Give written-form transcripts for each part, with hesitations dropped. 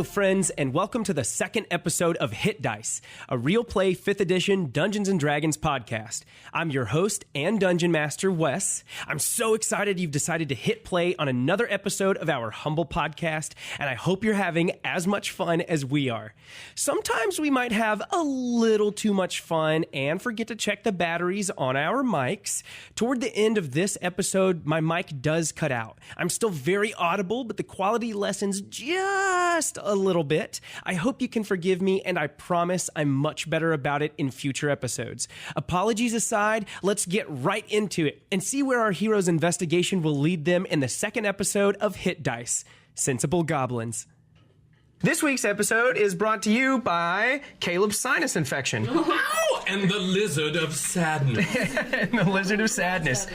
Hello, friends, and welcome to the second episode of Hit Dice, a real play 5th edition Dungeons & Dragons podcast. I'm your host and Dungeon Master, Wes. I'm so excited you've decided to hit play on another episode of our humble podcast, and I hope you're having as much fun as we are. Sometimes we might have a little too much fun and forget to check the batteries on our mics. Toward the end of this episode, my mic does cut out. I'm still very audible, but the quality lessens just a little bit. I hope you can forgive me, and I promise I'm much better about it in future episodes. Apologies aside, let's get right into it and see where our hero's investigation will lead them in the second episode of Hit Dice, Sensible Goblins. This week's episode is brought to you by Caleb's sinus infection. Ow! And the Lizard of Sadness. And the Lizard of Sadness.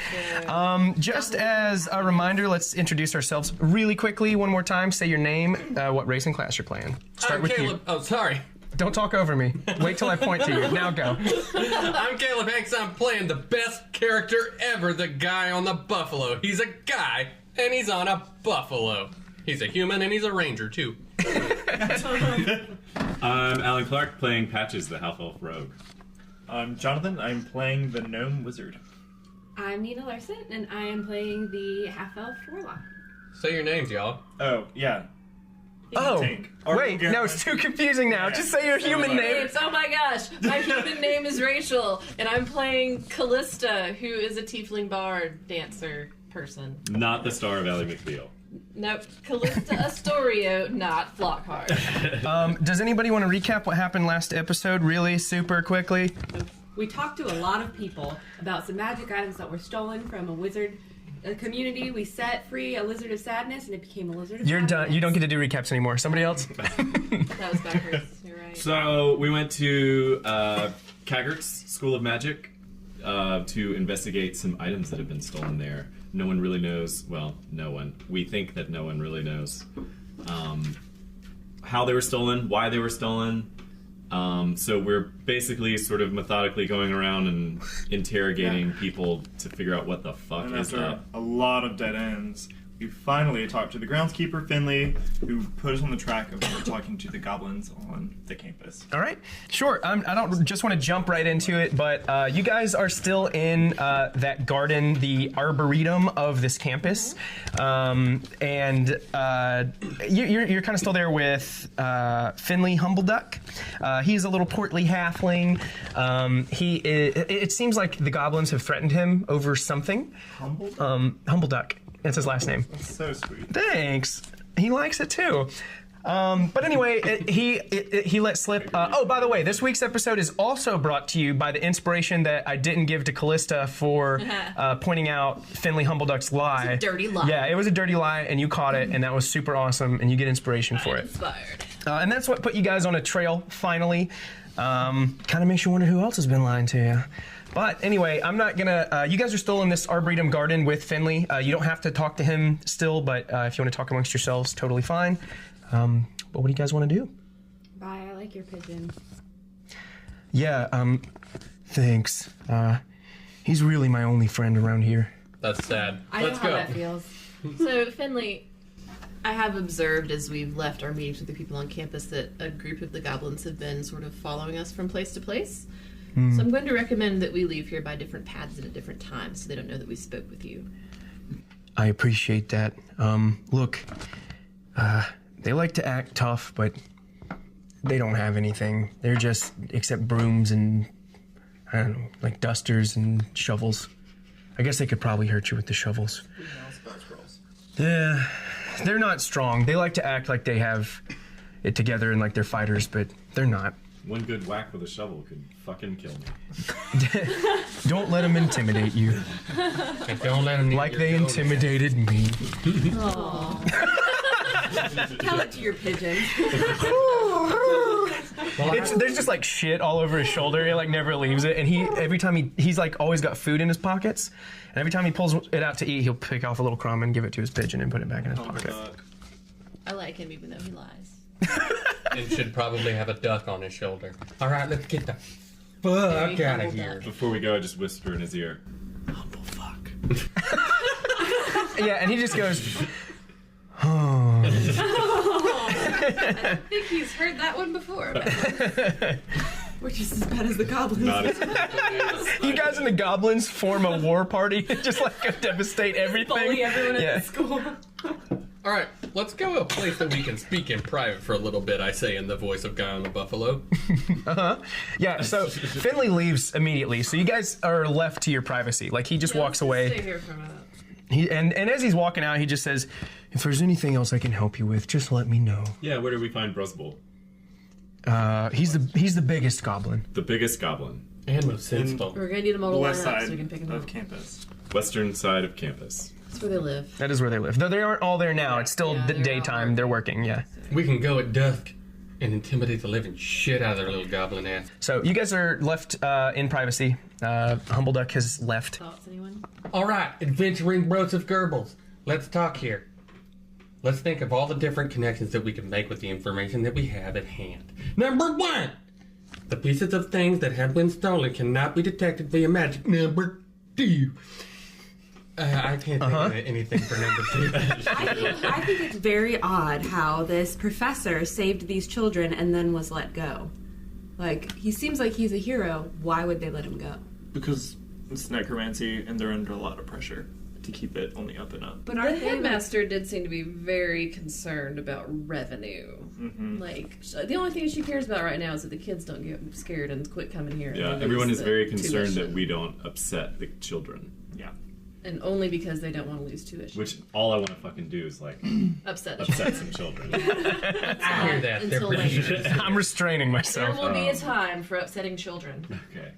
Just as a reminder, let's introduce ourselves really quickly one more time. Say your name, what race and class you're playing. Start with Caleb. you. Oh, sorry. Don't talk over me. Wait till I point to you. Now go. I'm Caleb Hanks. I'm playing the best character ever, the guy on the buffalo. He's a guy, and he's on a buffalo. He's a human, and he's a ranger, too. I'm Alan Clark, playing Patches, the half-elf rogue. I'm Jonathan. I'm playing the gnome wizard. I'm Nina Larson, and I am playing the half-elf warlock. Say your names, y'all. Oh, yeah. Oh, Tank. wait, no, it's too confusing now. Just say your human name. Oh my gosh, my human name is Rachel, and I'm playing Callista, who is a tiefling bard dancer person. Not the star of Ally McBeal. Nope, Callista Astorio, not Flockhart. Does anybody want to recap what happened last episode really super quickly? We talked to a lot of people about some magic items that were stolen from a wizard community. We set free a Lizard of Sadness, and it became a Lizard of You're Sadness. done. You don't get to do recaps anymore. Somebody else? That was backwards. You're right. So we went to Kaggert's School of Magic to investigate some items that have been stolen there. No one really knows, well, no one. We think that no one really knows how they were stolen, why they were stolen. So we're basically sort of methodically going around and interrogating people to figure out what the fuck And is after that. a lot of dead ends, we finally talked to the groundskeeper, Finley, who put us on the track of talking to the goblins on the campus. All right, sure. I don't just want to jump right into it, but you guys are still in that garden, the arboretum of this campus, and you're kind of still there with Finley Humbleduck. He's a little portly halfling. It seems like the goblins have threatened him over something. Humbleduck. That's his last name. That's so sweet. Thanks. He likes it too. But anyway, he let slip. Oh, by the way, this week's episode is also brought to you by the inspiration that I didn't give to Callista for pointing out Finley Humbleduck's lie. It's a dirty lie. Yeah, it was a dirty lie, and you caught it, and that was super awesome, and you get inspiration for it. Inspired. And that's what put you guys on a trail, finally. Kind of makes you wonder who else has been lying to you. But anyway, I'm not gonna, you guys are still in this Arboretum garden with Finley. You don't have to talk to him still, but if you want to talk amongst yourselves, totally fine. But what do you guys want to do? Bye, I like your pigeon. Yeah, thanks. He's really my only friend around here. That's sad. Let's I know go. how that feels. So, Finley, I have observed as we've left our meetings with the people on campus that a group of the goblins have been sort of following us from place to place. So I'm going to recommend that we leave here by different paths at a different time so they don't know that we spoke with you. I appreciate that. Look, they like to act tough, but they don't have anything. They're just, except brooms and, I don't know, like dusters and shovels. I guess they could probably hurt you with the shovels. Yeah, they're not strong. They like to act like they have it together and like they're fighters, but they're not. One good whack with a shovel could fucking kill me. Don't let them intimidate you. Don't let him Like they intimidated me. Tell it to your pigeon. There's just like shit all over his shoulder. It like never leaves it. And every time he's like always got food in his pockets. And every time he pulls it out to eat, he'll pick off a little crumb and give it to his pigeon and put it back in his pocket. I like him even though he lies. And should probably have a duck on his shoulder. All right, let's get the Very fuck out humble of here. duck. Before we go, I just whisper in his ear, humble fuck. Yeah, and he just goes, oh. I think he's heard that one before. We're just as bad as the goblins. Not as You guys and the goblins form a war party, just like go devastate everything. Bully everyone at the school. All right, let's go to a place that we can speak in private for a little bit, I say in the voice of Guy on the Buffalo. Yeah, so Finley leaves immediately, so you guys are left to your privacy. Like, he just walks away. Stay here for a minute. And as he's walking out, he just says, if there's anything else I can help you with, just let me know. Yeah, where do we find Brusbull? He's the biggest goblin. The biggest goblin. And most sensible. We're gonna need them all The to line west up side so we can pick them of up. campus. Western side of campus. That's where they live. That is where they live. Though they aren't all there now. It's still Yeah, they're all daytime. They're working, yeah. We can go at dusk and intimidate the living shit out of their little goblin ass. So you guys are left in privacy. Humbleduck has left. Thoughts, anyone? All right, adventuring bros of Goblins. Let's talk here. Let's think of all the different connections that we can make with the information that we have at hand. Number 1! The pieces of things that have been stolen cannot be detected via magic. Number 2. I can't think of anything for number 2. I think it's very odd how this professor saved these children and then was let go. Like, he seems like he's a hero. Why would they let him go? Because it's necromancy and they're under a lot of pressure to keep it on the up and up. But The aren't they headmaster did seem to be very concerned about revenue. Like, the only thing she cares about right now is that the kids don't get scared and quit coming here. Yeah, and everyone lose is the very concerned that tuition. we don't upset the children. Yeah. And only because they don't want to lose tuition. Which all I want to fucking do is like Upset. upset some children. I hear that. They're Until pretty later. good. I'm restraining There myself. will be a time for upsetting children. Okay.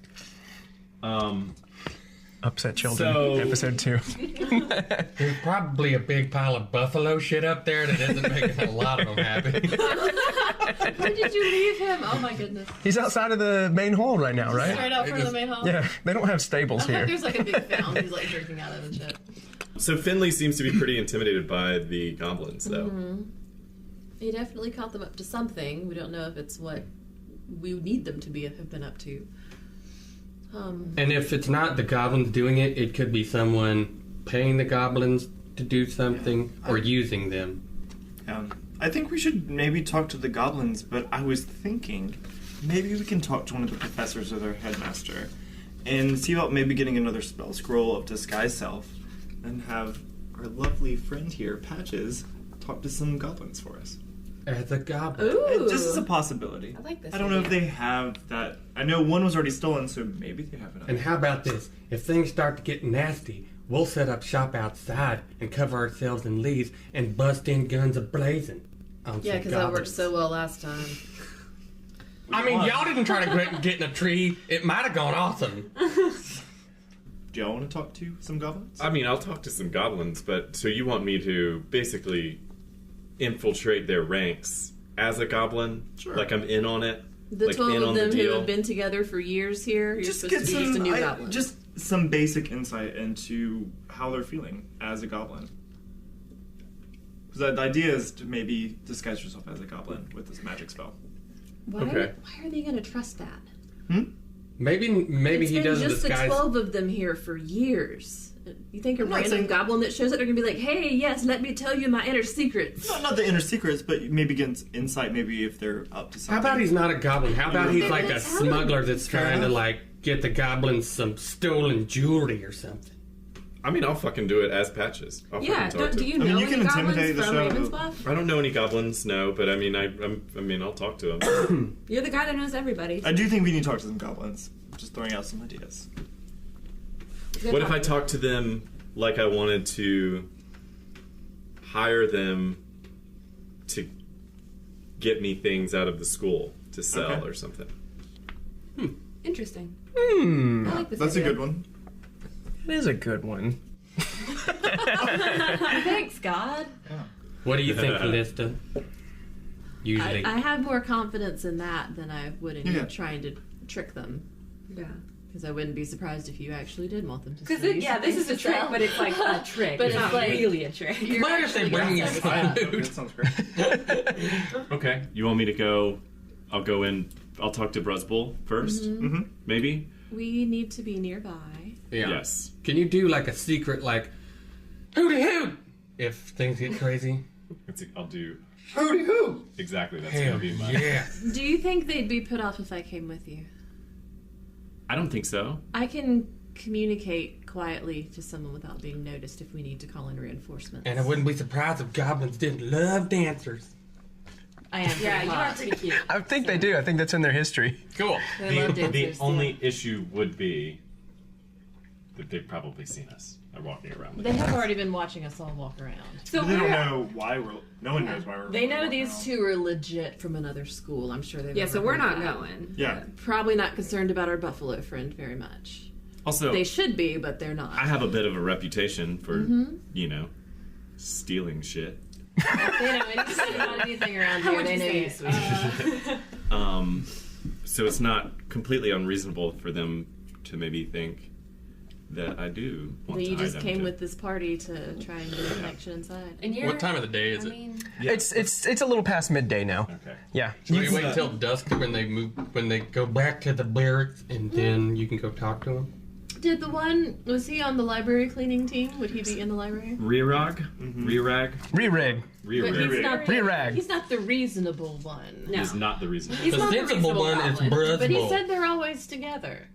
Upset children. So- Episode 2. There's probably a big pile of buffalo shit up there that isn't making a lot of them happy. Where did you leave him? Oh my goodness. He's outside of the main hall right now, right? Straight out from the main hall? Yeah, they don't have stables I think here. there's like a big fountain he's like drinking out of and shit. So Finley seems to be pretty intimidated by the goblins, though. He definitely caught them up to something. We don't know if it's what we need them to have been up to. And if it's not the goblins doing it, it could be someone paying the goblins to do something or using them. I think we should maybe talk to the goblins, but I was thinking maybe we can talk to one of the professors or their headmaster and see about maybe getting another spell scroll of disguise self and have our lovely friend here, Patches, talk to some goblins for us. As a goblin. Ooh. Just as a possibility. I like this I don't know if idea. they have that. I know one was already stolen, so maybe they have another. And how about this? If things start to get nasty, we'll set up shop outside and cover ourselves in leaves and bust in guns a-blazing. on Yeah, some because that worked goblins. so well last time. I mean, y'all didn't try to get in a tree. It might have gone awesome. Do y'all want to talk to some goblins? I mean, I'll talk to some goblins, but so you want me to basically infiltrate their ranks as a goblin? Sure. Like I'm in on it? The like 12 in of on them the who deal? have been together for years here, you're Just supposed get to be just a some, new goblin. just some basic insight into how they're feeling as a goblin. Because the idea is to maybe disguise yourself as a goblin with this magic spell. Okay. Why are they going to trust that? Maybe It's he been doesn't just disguise. the 12 of them here for years. You think a I'm not random saying- goblin that shows up, they're going to be like, hey, yes, let me tell you my inner secrets. Not the inner secrets, but maybe get insight. Maybe if they're up to something. How about he's not a goblin? How about he's like a That's how- smuggler that's trying to enough. like get the goblins some stolen jewelry or something? I mean, I'll fucking do it as Patches. I'll Yeah, fucking talk do to you I mean, know you any can goblins intimidate the from show. Ravensbluff? I don't know any goblins, no, but I mean, I mean, I'll talk to them. You're the guy that knows everybody. I do think we need to talk to some goblins. Just throwing out some ideas. What if I talk to them like I wanted to hire them to get me things out of the school to sell Okay. or something? Interesting. I like this That's a idea. good one. It is a good one. Thanks, God. What do you think, Callista? Usually, I have more confidence in that than I would in you Yeah. trying to trick them. Yeah. Because I wouldn't be surprised if you actually did want them to Because steal you yeah, this some is a things to trick, sell. but it's like a trick. But it's it's not like- really a trick. You're Mind if they actually bring you gonna some sell food? That sounds great. Okay. You want me to go? I'll go in. I'll talk to Brusbull 1st maybe? We need to be nearby. yeah. Yes. Can you do like a secret, like hooty hoot, if things get crazy? I'll do. Hooty hoo! Exactly, that's Hell gonna be mine. yeah. Do you think they'd be put off if I came with you? I don't think so. I can communicate quietly to someone without being noticed if we need to call in reinforcements. And I wouldn't be surprised if goblins didn't love dancers. I am. Yeah, pretty you are hot. pretty cute. I think they do. I think that's in their history. Cool. They love The dancers. only issue would be that they've probably seen us walking around. They have already been watching us all walk around. So They don't we're know why we're. No one knows why we're. They know walking these around. two are legit from another school. I'm sure they've yeah, never so we're heard not that. going. Yeah. Probably not concerned about our buffalo friend very much. Also, They should be, but they're not. I have a bit of a reputation for, stealing shit. If they know anything about anything around here, they know you, sweetie. So it's not completely unreasonable for them to maybe think that I do want That to you hide just them came too. with this party to try and get a connection inside. And you're, What time of the day is I it? mean, It's a little past midday now. Okay. Yeah. Should we wait until dusk when they go back to the barracks and then you can go talk to them? Did the one, was he on the library cleaning team? Would he be in the library? Re-rag? Re-rag? Re-rig. But Re-rig. he's not the, Re-rag. he's not the reasonable one. no. Is not the reason. He's The not sensible reasonable one is goblin, But he Bruzball. said they're always together.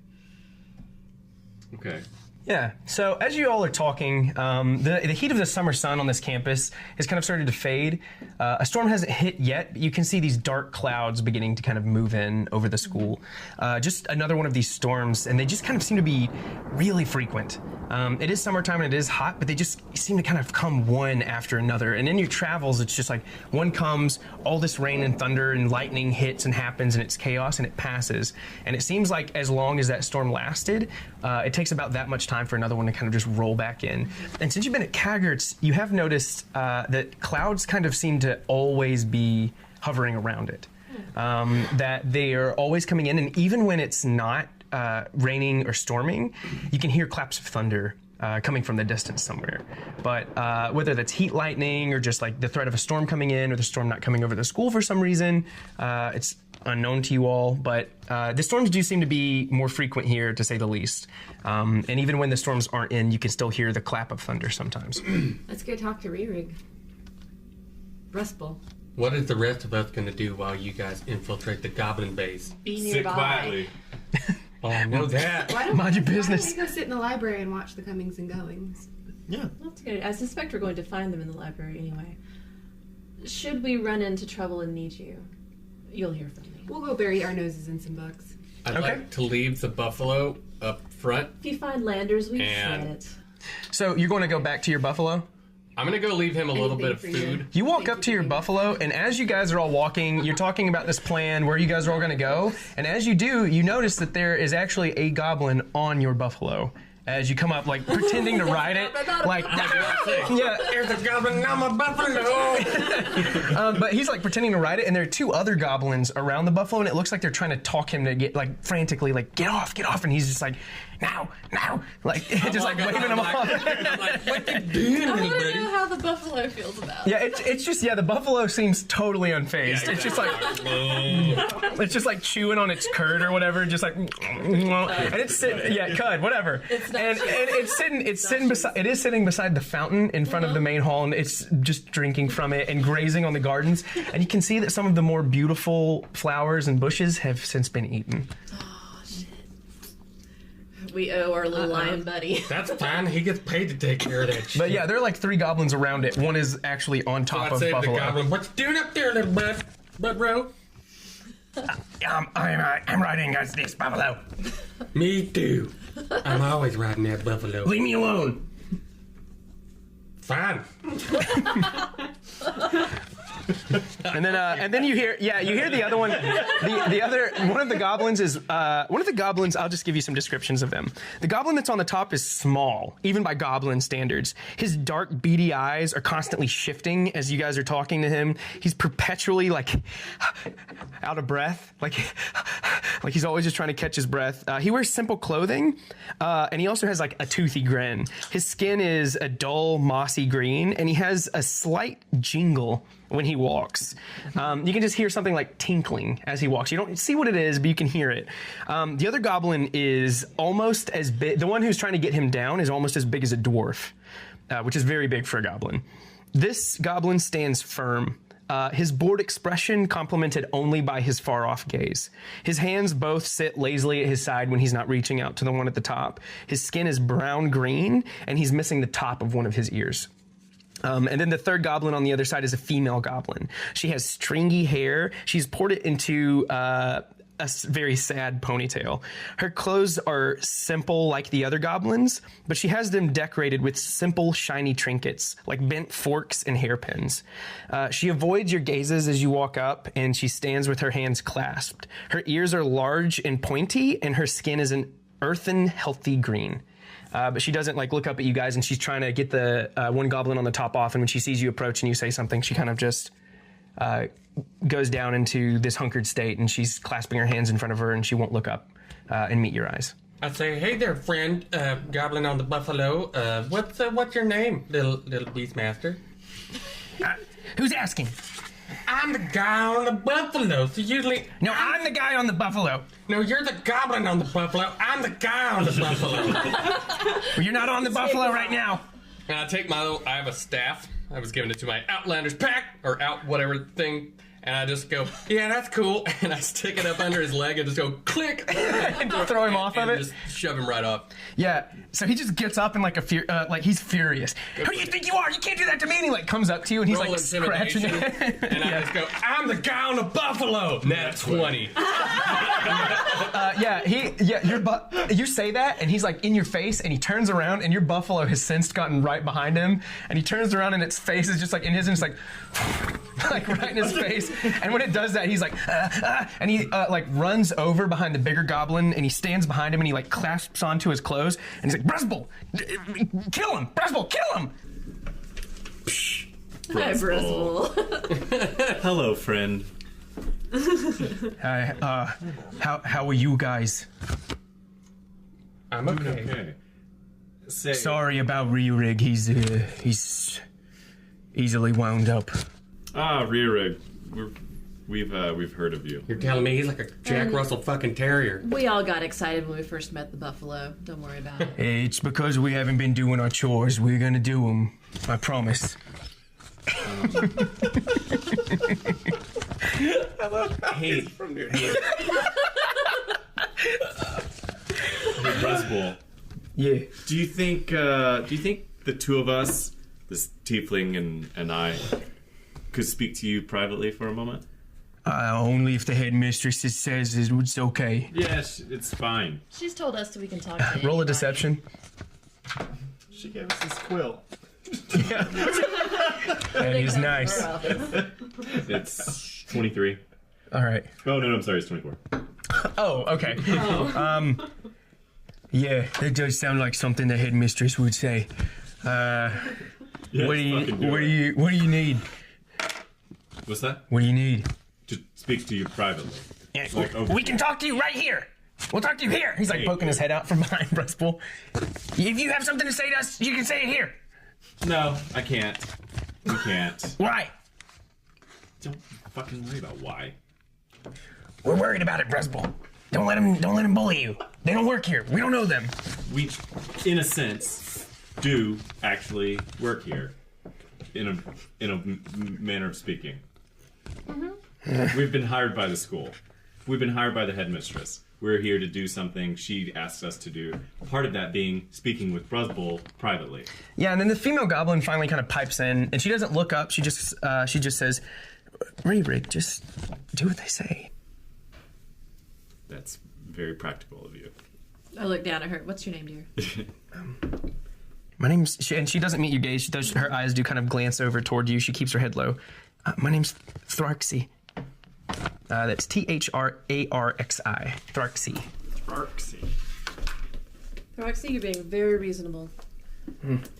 Okay. Yeah. So as you all are talking, the heat of the summer sun on this campus has kind of started to fade. A storm hasn't hit yet, but you can see these dark clouds beginning to kind of move in over the school. Just another one of these storms, and they just kind of seem to be really frequent. It is summertime and it is hot, but they just seem to kind of come one after another. And in your travels, it's just like one comes, all this rain and thunder and lightning hits and happens, and it's chaos and it passes. And it seems like as long as that storm lasted, it takes about that much time for another one to kind of just roll back in. And since you've been at Caggart's, you have noticed that clouds kind of seem to always be hovering around it. That they are always coming in, and even when it's not raining or storming, you can hear claps of thunder coming from the distance somewhere. But whether that's heat lightning or just like the threat of a storm coming in or the storm not coming over the school for some reason, it's unknown to you all. But the storms do seem to be more frequent here, to say the least. And even when the storms aren't in, you can still hear the clap of thunder sometimes. Let's go talk to Re-Rig. Rustball. What is the rest of us going to do while you guys infiltrate the goblin base? Be Sit nearby. quietly. Oh, I know that. Why don't, Mind your Why business. don't we go sit in the library and watch the comings and goings? Yeah. That's good. I suspect we're going to find them in the library anyway. Should we run into trouble and need you, you'll hear from me. We'll go bury our noses in some bugs. I'd Okay. like to leave the buffalo up front. If you find landers, we And- shred it. So you're going to go back to your buffalo? I'm going to go leave him a little bit of Anything for you. food. You walk up to your buffalo, and as you guys are all walking, you're talking about this plan, where you guys are all going to go. And as you do, you notice that there is actually a goblin on your buffalo. As you come up, like pretending to ride it, like yeah. There's a goblin on my buffalo! But he's like pretending to ride it, and there are two other goblins around the buffalo, and it looks like they're trying to talk him to get like frantically, like get off, and he's just like now, like just like waving him off. I'm like, what you doing, I want little to buddy? know how the buffalo feels about it. Yeah, it's just the buffalo seems totally unfazed. It's just like it's just like chewing on its curd or whatever, just like and it's sitting cud, whatever. And it is sitting beside the fountain in front of the main hall, and it's just drinking from it and grazing on the gardens. And you can see that some of the more beautiful flowers and bushes have since been eaten. We owe our little lion buddy. That's fine. He gets paid to take care of that shit. But yeah, there are like 3 goblins around it. One is actually on top I'd of say to the Buffalo. goblin, what you doing up there, little bud bro? I'm riding against this buffalo. Me too. I'm always riding that buffalo. Leave me alone. Fine. And then you hear the other one. The other one of the goblins is one of the goblins. I'll just give you some descriptions of them. The goblin that's on the top is small, even by goblin standards. His dark, beady eyes are constantly shifting as you guys are talking to him. He's perpetually like out of breath, like he's always just trying to catch his breath. He wears simple clothing, and he also has like a toothy grin. His skin is a dull, mossy green, and he has a slight jingle when he walks. You can just hear something like tinkling as he walks. You don't see what it is, but you can hear it. The other goblin is almost as big. The one who's trying to get him down is almost as big as a dwarf, which is very big for a goblin. This goblin stands firm. his bored expression complemented only by his far-off gaze. His hands both sit lazily at his side when he's not reaching out to the one at the top. His skin is brown-green, and he's missing the top of one of his ears. And then the third goblin on the other side is a female goblin. She has stringy hair. She's poured it into a very sad ponytail. Her clothes are simple like the other goblins, but she has them decorated with simple, shiny trinkets, like bent forks and hairpins. She avoids your gazes as you walk up, and she stands with her hands clasped. Her ears are large and pointy, and her skin is an earthen, healthy green. But she doesn't look up at you guys, and she's trying to get the one goblin on the top off, and when she sees you approach and you say something, she kind of just goes down into this hunkered state, and she's clasping her hands in front of her, and she won't look up and meet your eyes. I say, hey there, friend, goblin on the buffalo. What's your name, little beastmaster? Who's asking? I'm the guy on the buffalo. So usually, No, I'm the guy on the buffalo. no, you're the goblin on the buffalo. I'm the guy on the buffalo. Well, you're not on the buffalo right now. And I take I have a staff. I was giving it to my Outlanders pack, or out whatever thing, and I just go, yeah, that's cool, and I stick it up under his leg and just go click, And throw him off of it? just shove him right off. Yeah, so he just gets up and he's furious. Who do you think you are? You can't do that to me. And he comes up to you and he's Roll scratching intimidation, it. and I just go, I'm the guy on the buffalo. Nat 20. You say that, and he's in your face, and he turns around, and your buffalo has since gotten right behind him, and he turns around, and its face is just in his, and it's right in his face. And when it does that, he's and he runs over behind the bigger goblin, and he stands behind him, and he clasps onto his clothes, and he's like, Brusbull, kill him, Brusbull, kill him. Hi, Bristol. Hello, friend. How are you guys? I'm okay. Okay. Say, Sorry about Rerig. He's easily wound up. Rear Rig. We've heard of you. You're telling me he's like a Jack Russell fucking terrier. We all got excited when we first met the buffalo. Don't worry about it. It's because we haven't been doing our chores. We're gonna do them. I promise. Hey, Brusbull. Yeah. Do you think the two of us, this tiefling and I, could speak to you privately for a moment? Only if the headmistress says it's okay. Yes, it's fine. She's told us that we can talk to Roll a anybody. deception. She gave us this quill. That is nice. It's 23. All right. Oh, no, I'm sorry, it's 24. Oh, okay. Yeah, that does sound like something the headmistress would say. Yeah, What do you need? What's that? What do you need? To speak to you privately. Yeah, over we can talk to you right here. We'll talk to you here. He's poking his head out from behind Brustbull. If you have something to say to us, you can say it here. No, I can't. We can't. Why? Don't fucking worry about why. We're worried about it, Brustbull. Don't let him bully you. They don't work here. We don't know them. We, in a sense, do actually work here. In a manner of speaking. Mm-hmm. We've been hired by the school. We've been hired by the headmistress. We're here to do something she asks us to do. Part of that being speaking with Brusbull privately. Yeah, and then the female goblin finally kind of pipes in, and she doesn't look up. She just says, "Rerig, just do what they say." That's very practical of you. I look down at her. What's your name, dear? My name's... She doesn't meet your gaze. Her eyes do kind of glance over toward you. She keeps her head low. My name's Thrarxy. That's Thrarxi. Thrarxi. Roxy, you're being very reasonable.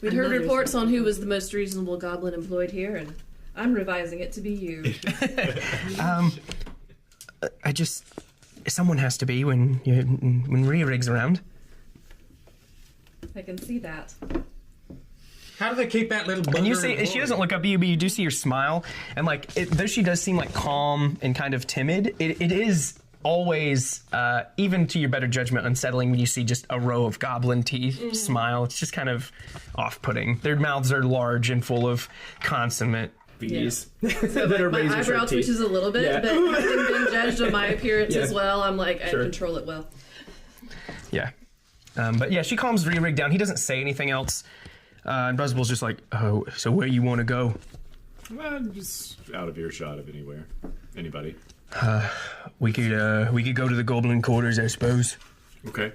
We'd heard reports on who was the most reasonable goblin employed here, and I'm revising it to be you. Someone has to be when Rearig's around. I can see that. How do they keep that little bugger And you see, employed? she doesn't look up at you, but you do see her smile. And though she does seem calm and kind of timid, it is always, even to your better judgment, unsettling when you see just a row of goblin teeth smile. It's just kind of off-putting. Their mouths are large and full of consummate bees So that are my razor eyebrow sharp teeth. twitches a little bit, Yeah. but having been judged on my appearance as well, I'm like, I Sure. control it well. Yeah. But yeah, she calms Rerig down. He doesn't say anything else. And Buzzball's just like, oh, so where you want to go? Well, just out of earshot of anybody. We could go to the Goblin quarters, I suppose. Okay.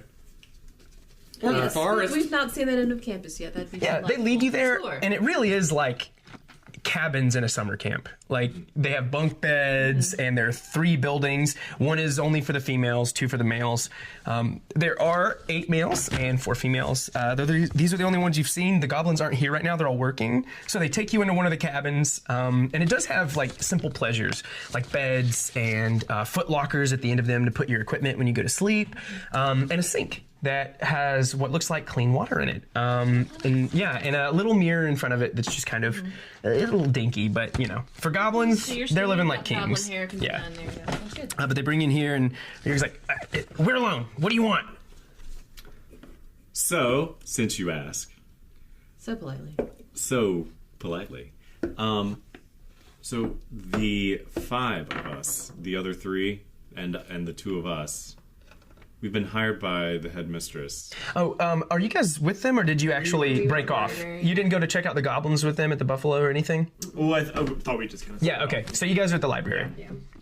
Or the Yes, forest. we've not seen that end of campus yet. That'd be Yeah, they delightful. lead you there, Explore. and it really is like cabins in a summer camp. Like, they have bunk beds, and there are 3 buildings. 1 is only for the females, 2 for the males. There are 8 males and 4 females. These are the only ones you've seen. The goblins aren't here right now. They're all working. So they take you into one of the cabins, and it does have, like, simple pleasures, like beds and foot lockers at the end of them to put your equipment when you go to sleep, and a sink that has what looks like clean water in it. And a little mirror in front of it that's just kind of a little dinky, but, you know, for goblins, So you're they're living saying like that goblin kings. hair can be Yeah. done there, yeah. That's good. But they bring you in here, and he's like, we're alone. What do you want? So, since you ask, So politely. so politely, so the 5 of us, the other 3, and the 2 of us, we've been hired by the headmistress. Oh, are you guys with them, or did you actually We were break off? library. You didn't go to check out the goblins with them at the Buffalo or anything? Oh, I thought we just kind of. Yeah, okay. So you guys are at the library.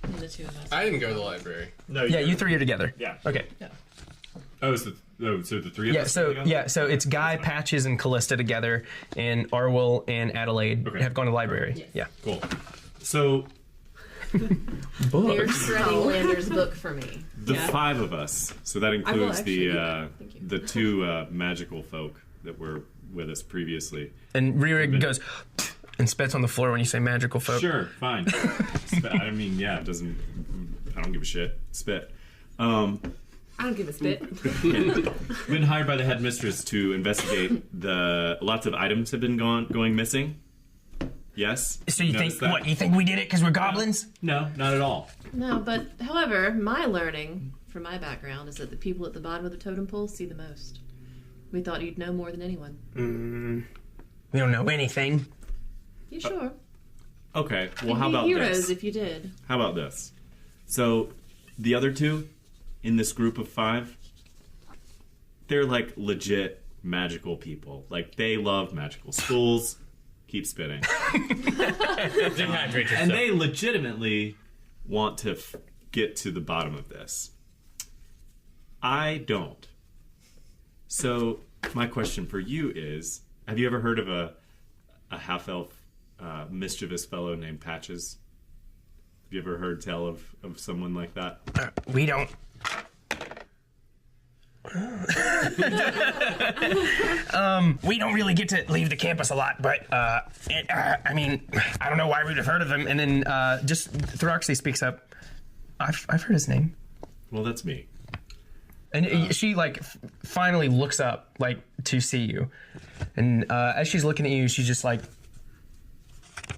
And the 2 of us. I didn't go to the library. No. Yeah, you 3 are together. Yeah. Okay. Oh, so the 3 of Yeah, us? so it's Guy, Patches, and Callista together, and Arwell and Adelaide Okay. have gone to the library. Yes. Yeah. Cool. So They're shredding Lander's book for me. the 5 of us. So that includes actually do the that. Thank you. the 2 magical folk that were with us previously. And Rerig goes and spits on the floor when you say magical folk. Sure, fine. I mean, yeah, it doesn't. I don't give a shit. Spit. I don't give a spit. Been hired by the headmistress to investigate lots of items have been going missing. Yes. So you Noticed think that? you think we did it because we're goblins? No, not at all. No, but however, my learning from my background is that the people at the bottom of the totem pole see the most. We thought you'd know more than anyone. We don't know anything. You sure? Okay. Well, how You'd be about heroes this? if you did. How about this? So, the other 2 in this group of 5, they're like legit magical people. Like, they love magical schools. Keep spitting. Dehydrate yourself. And they legitimately want to get to the bottom of this. I don't. So, my question for you is, have you ever heard of a half-elf mischievous fellow named Patches? Have you ever heard tell of someone like that? We don't. We don't really get to leave the campus a lot, but I mean, I don't know why we'd have heard of him. And then just Throxley speaks up. I've heard his name, Well, that's me. and she like finally looks up like to see you, and as she's looking at you, she's just like,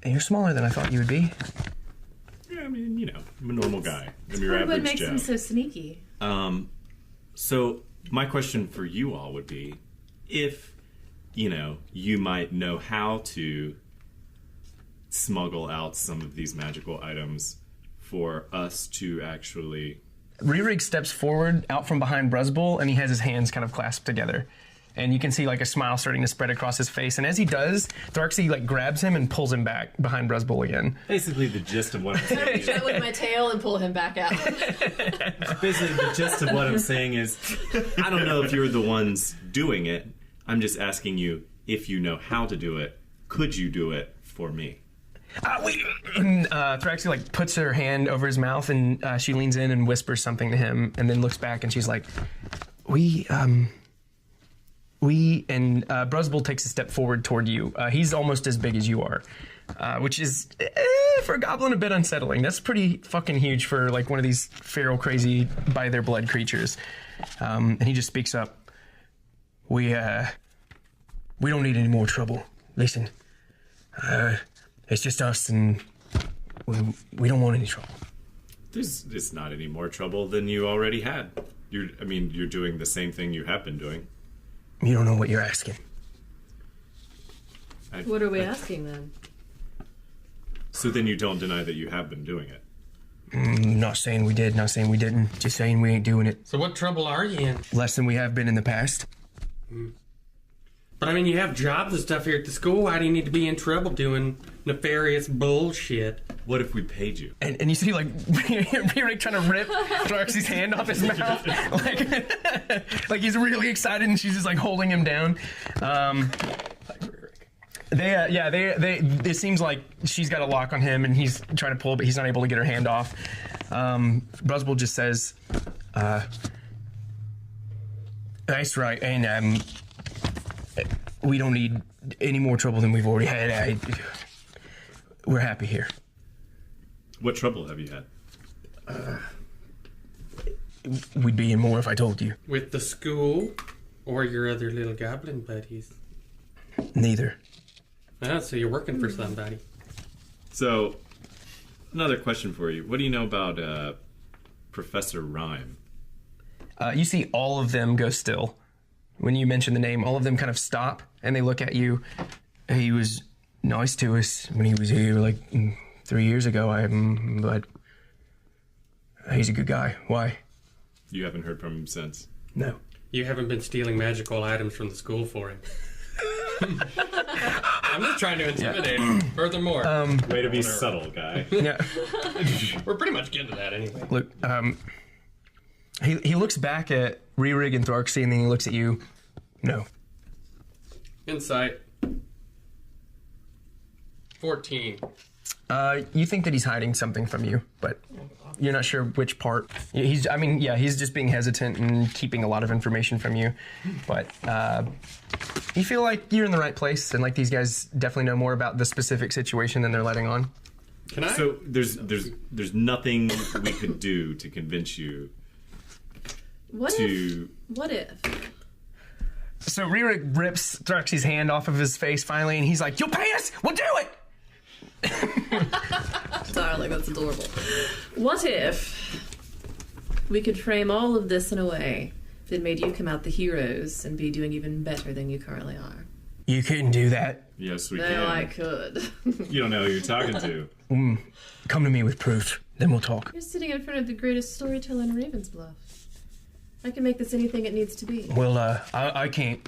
"You're smaller than I thought you would be." Yeah, I mean, you know, I'm a normal guy. I'm your What average makes Joe. them so sneaky? So my question for you all would be, if, you know, you might know how to smuggle out some of these magical items for us to actually... Rerig steps forward out from behind Bruzbull, and he has his hands kind of clasped together. And you can see like a smile starting to spread across his face. And as he does, Throxley like grabs him and pulls him back behind Bruzbull again. Basically, the gist of what I'm saying Reach out with my tail and pull him back out. Basically, the gist of what I'm saying is, I don't know if you're the ones doing it. I'm just asking you if you know how to do it. Could you do it for me? Thraxie like puts her hand over his mouth, and she leans in and whispers something to him, and then looks back, and she's like, and Bruzbull takes a step forward toward you. He's almost as big as you are, which is, for a goblin, a bit unsettling. That's pretty fucking huge for like one of these feral, crazy, by their blood creatures. And he just speaks up. We don't need any more trouble. Listen, it's just us, and we don't want any trouble. There's not any more trouble than you already had. You're doing the same thing you have been doing. You don't know what you're asking. What are we asking then? So then you don't deny that you have been doing it. Not saying we did, not saying we didn't. Just saying we ain't doing it. So what trouble are you in? Less than we have been in the past. But I mean, you have jobs and stuff here at the school. Why do you need to be in trouble doing nefarious bullshit? What if we paid you? And you see, like, Rick trying to rip Darcy's hand off his mouth. Like he's really excited, and she's just, like, holding him down. It seems like she's got a lock on him, and he's trying to pull, but he's not able to get her hand off. Brusbull just says, that's right, and we don't need any more trouble than we've already had. We're happy here. What trouble have you had? We'd be in more if I told you. With the school or your other little goblin buddies? Neither. Oh, so you're working for somebody. So, another question for you. What do you know about Professor Rhyme? You see all of them go still. When you mention the name, all of them kind of stop, and they look at you. He was nice to us when he was here, like, 3 years ago, but he's a good guy. Why? You haven't heard from him since? No. You haven't been stealing magical items from the school for him. I'm just trying to intimidate him. Furthermore, Way to be subtle, guy. Yeah. we're pretty much getting to that anyway. Look, he looks back at Rerig and Thraxi, and then he looks at you. No. Insight. 14. You think that he's hiding something from you, but you're not sure which part. He's just being hesitant and keeping a lot of information from you. But you feel like you're in the right place, and like these guys definitely know more about the specific situation than they're letting on. Can I? So there's nothing we could do to convince you What if? So Rerig rips Thraxi's hand off of his face finally, and he's like, "You'll pay us! We'll do it!" Darling, that's adorable. What if we could frame all of this in a way that made you come out the heroes and be doing even better than you currently are? You couldn't do that. Yes, we No, can. I could. You don't know who you're talking to. Come to me with proof, then we'll talk. You're sitting in front of the greatest storyteller in Ravensbluff. I can make this anything it needs to be. Well, I can't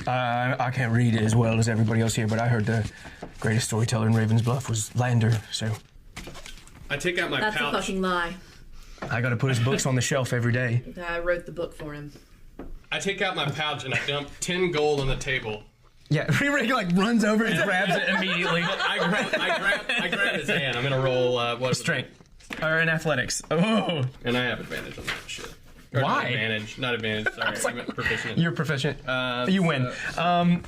read as well as everybody else here, but I heard the greatest storyteller in Ravensbluff was Lander, so I take out my That's pouch. a fucking lie. I gotta put his books on the shelf every day. I wrote the book for him. I take out my pouch and I dump 10 gold on the table. Yeah, Rerig like runs over and grabs it immediately. I grab his hand. I'm gonna roll what is it? Strength. Or in athletics. Oh. And I have advantage on that shit. Or Why? Not advantage. Sorry, I meant proficient. You're proficient. You win.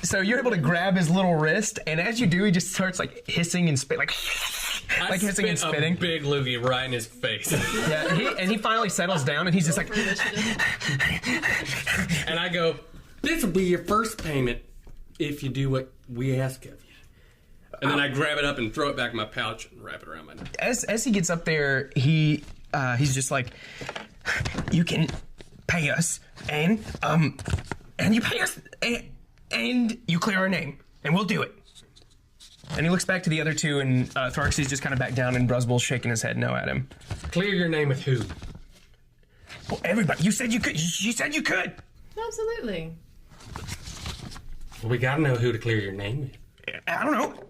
So you're able to grab his little wrist, and as you do, he just starts like hissing and spit, like hissing and spitting. A big loogie right in his face. Yeah, he finally settles down, and he's just like, And I go, "This will be your first payment if you do what we ask of you." And then I grab it up and throw it back in my pouch and wrap it around my neck. as he gets up there, he's just like, you can pay us, and you pay us, and you clear our name, and we'll do it. And he looks back to the other two, and Thraxi's just kind of back down, and Brusbull's shaking his head no at him. Clear your name with who? Well, everybody, you said you could. You said you could. Absolutely. Well, we gotta know who to clear your name with. I don't know.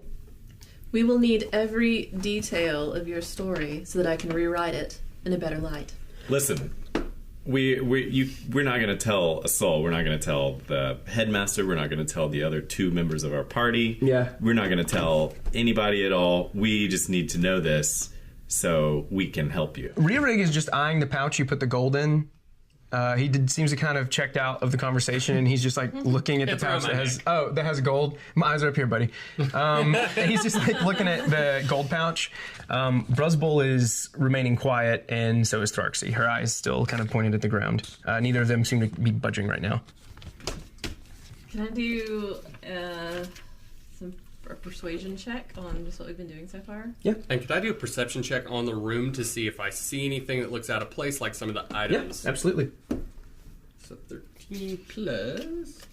We will need every detail of your story so that I can rewrite it in a better light. Listen, we're not going to tell a soul. We're not going to tell the headmaster. We're not going to tell the other two members of our party. Yeah. We're not going to tell anybody at all. We just need to know this so we can help you. Rerig is just eyeing the pouch you put the gold in. He seems to kind of checked out of the conversation, and he's just like looking at the It's pouch around that my has gold. My eyes are up here, buddy. He's just like looking at the gold pouch. Brusbull is remaining quiet, and so is Thraxi. Her eyes still kind of pointed at the ground. Neither of them seem to be budging right now. Can I do a persuasion check on just what we've been doing so far? Yeah. And could I do a perception check on the room to see if I see anything that looks out of place, like some of the items? Absolutely. So 13 plus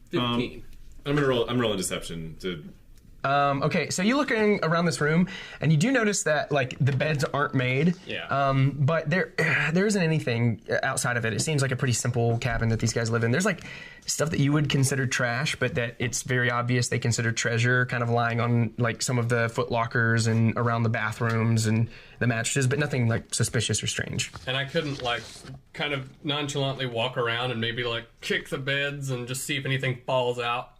15. I'm rolling deception to Okay, so you're looking around this room, and you do notice that like the beds aren't made. Yeah. But there isn't anything outside of it. It seems like a pretty simple cabin that these guys live in. There's like stuff that you would consider trash, but that it's very obvious they consider treasure, kind of lying on like some of the foot lockers and around the bathrooms and the mattresses, but nothing like suspicious or strange. And I couldn't like kind of nonchalantly walk around and maybe like kick the beds and just see if anything falls out.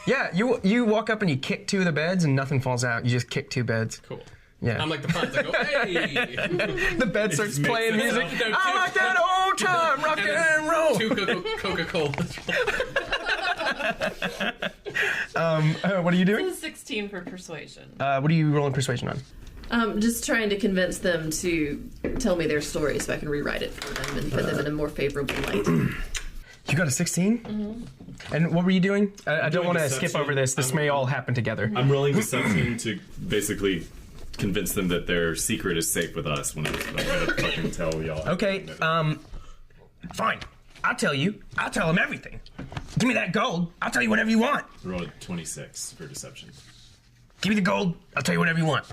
Yeah, you walk up and you kick 2 of the beds and nothing falls out. You just kick 2 beds. Cool. Yeah. I'm like the puns. I go, hey! The bed starts playing music. No, I like that old time rock and roll. 2 Coca-Colas. What are you doing? 16 for persuasion. What are you rolling persuasion on? Just trying to convince them to tell me their story so I can rewrite it for them and put them in a more favorable light. You got a 16? Mm-hmm. And what were you doing? I don't want to skip over this. This may all happen together. I'm rolling deception to basically convince them that their secret is safe with us when I'm gonna fucking tell y'all. Okay, fine. I'll tell you. I'll tell them everything. Give me that gold. I'll tell you whatever you want. Roll a 26 for deception. Give me the gold. I'll tell you whatever you want.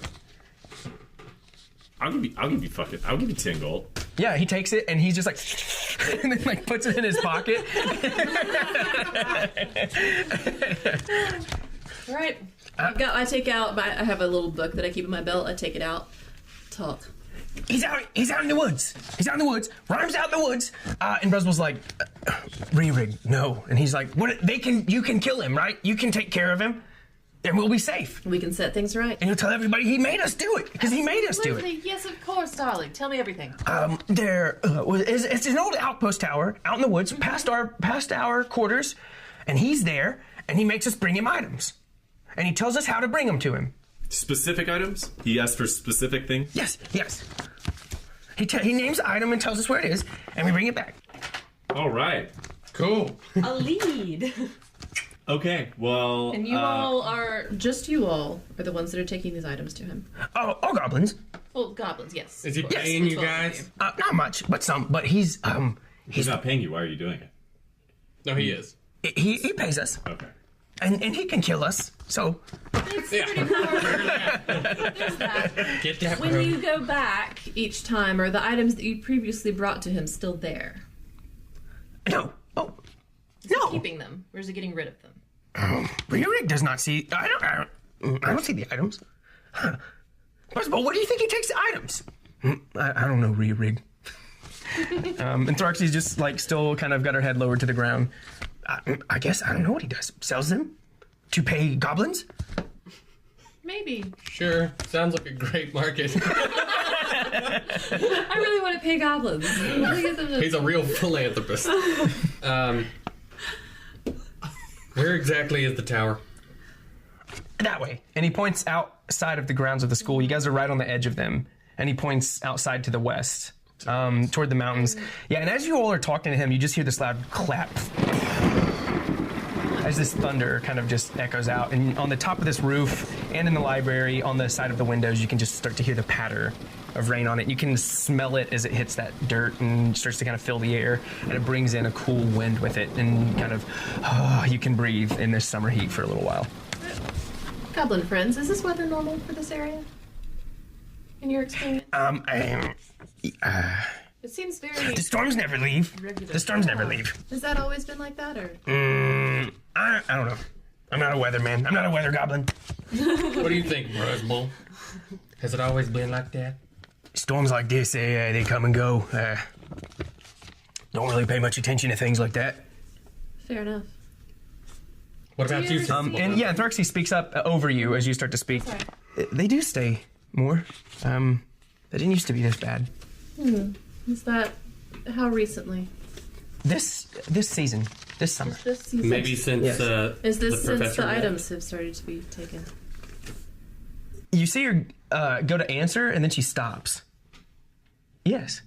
I'll give you 10 gold. Yeah, he takes it and he's just like, and then like puts it in his pocket. All right. I take out. I have a little book that I keep in my belt. I take it out. Talk. He's out in the woods. Rhymes out in the woods. And Bruswell's like, Re-rig, no. And he's like, what? You can kill him, right? You can take care of him. And we'll be safe. We can set things right. And you'll tell everybody he made us do it because he made us do it. Yes, of course, darling. Tell me everything. It's an old outpost tower out in the woods, past our quarters, and he's there, and he makes us bring him items, and he tells us how to bring them to him. Specific items? He asked for specific things? Yes. He names the item and tells us where it is, and we bring it back. All right. Cool. A lead. Okay, well... And you all are the ones that are taking these items to him. Oh, all goblins. Well, goblins, yes. Is he paying you guys? Not much, but some. But he's He's not paying you. Why are you doing it? No, he is. He pays us, Okay. and he can kill us. So Yeah. There's that. Get that, When bro. you go back each time, are the items that you previously brought to him still there? no. Oh Is he no. keeping them, or is he getting rid of them? Re-rig does not see. I don't see the items. Huh. First of all, what do you think he takes the items? I don't know, Re-rig. And Thraxie's just like still kind of got her head lowered to the ground. I guess I don't know what he does. Sells them to pay goblins? Maybe. Sure. Sounds like a great market. I really want to pay goblins. Let me get them to- He's a real philanthropist. Where exactly is the tower? That way. And he points outside of the grounds of the school. You guys are right on the edge of them. And he points outside to the west, toward the mountains. Yeah, and as you all are talking to him, you just hear this loud clap as this thunder kind of just echoes out. And on the top of this roof and in the library, on the side of the windows, you can just start to hear the patter of rain on it. You can smell it as it hits that dirt and starts to kind of fill the air, and it brings in a cool wind with it, and kind of you can breathe in this summer heat for a little while. Goblin friends, is this weather normal for this area? In your experience? It seems very The storms never leave. regular. The storms never leave. Has that always been like that, or? I don't know. I'm not a weatherman. I'm not a weather goblin. What do you think, Brusbull? Has it always been like that? Storms like this, they come and go. Don't really pay much attention to things like that. Fair enough. What about you, And yeah, Thraxie speaks up over you as you start to speak. Sorry. They do stay more. They didn't used to be this bad. Is that how recently? This season, this summer. This season? Maybe since Yes. Is this the since professor the left? items have started to be taken? You see her go to answer, and then she stops. Yes.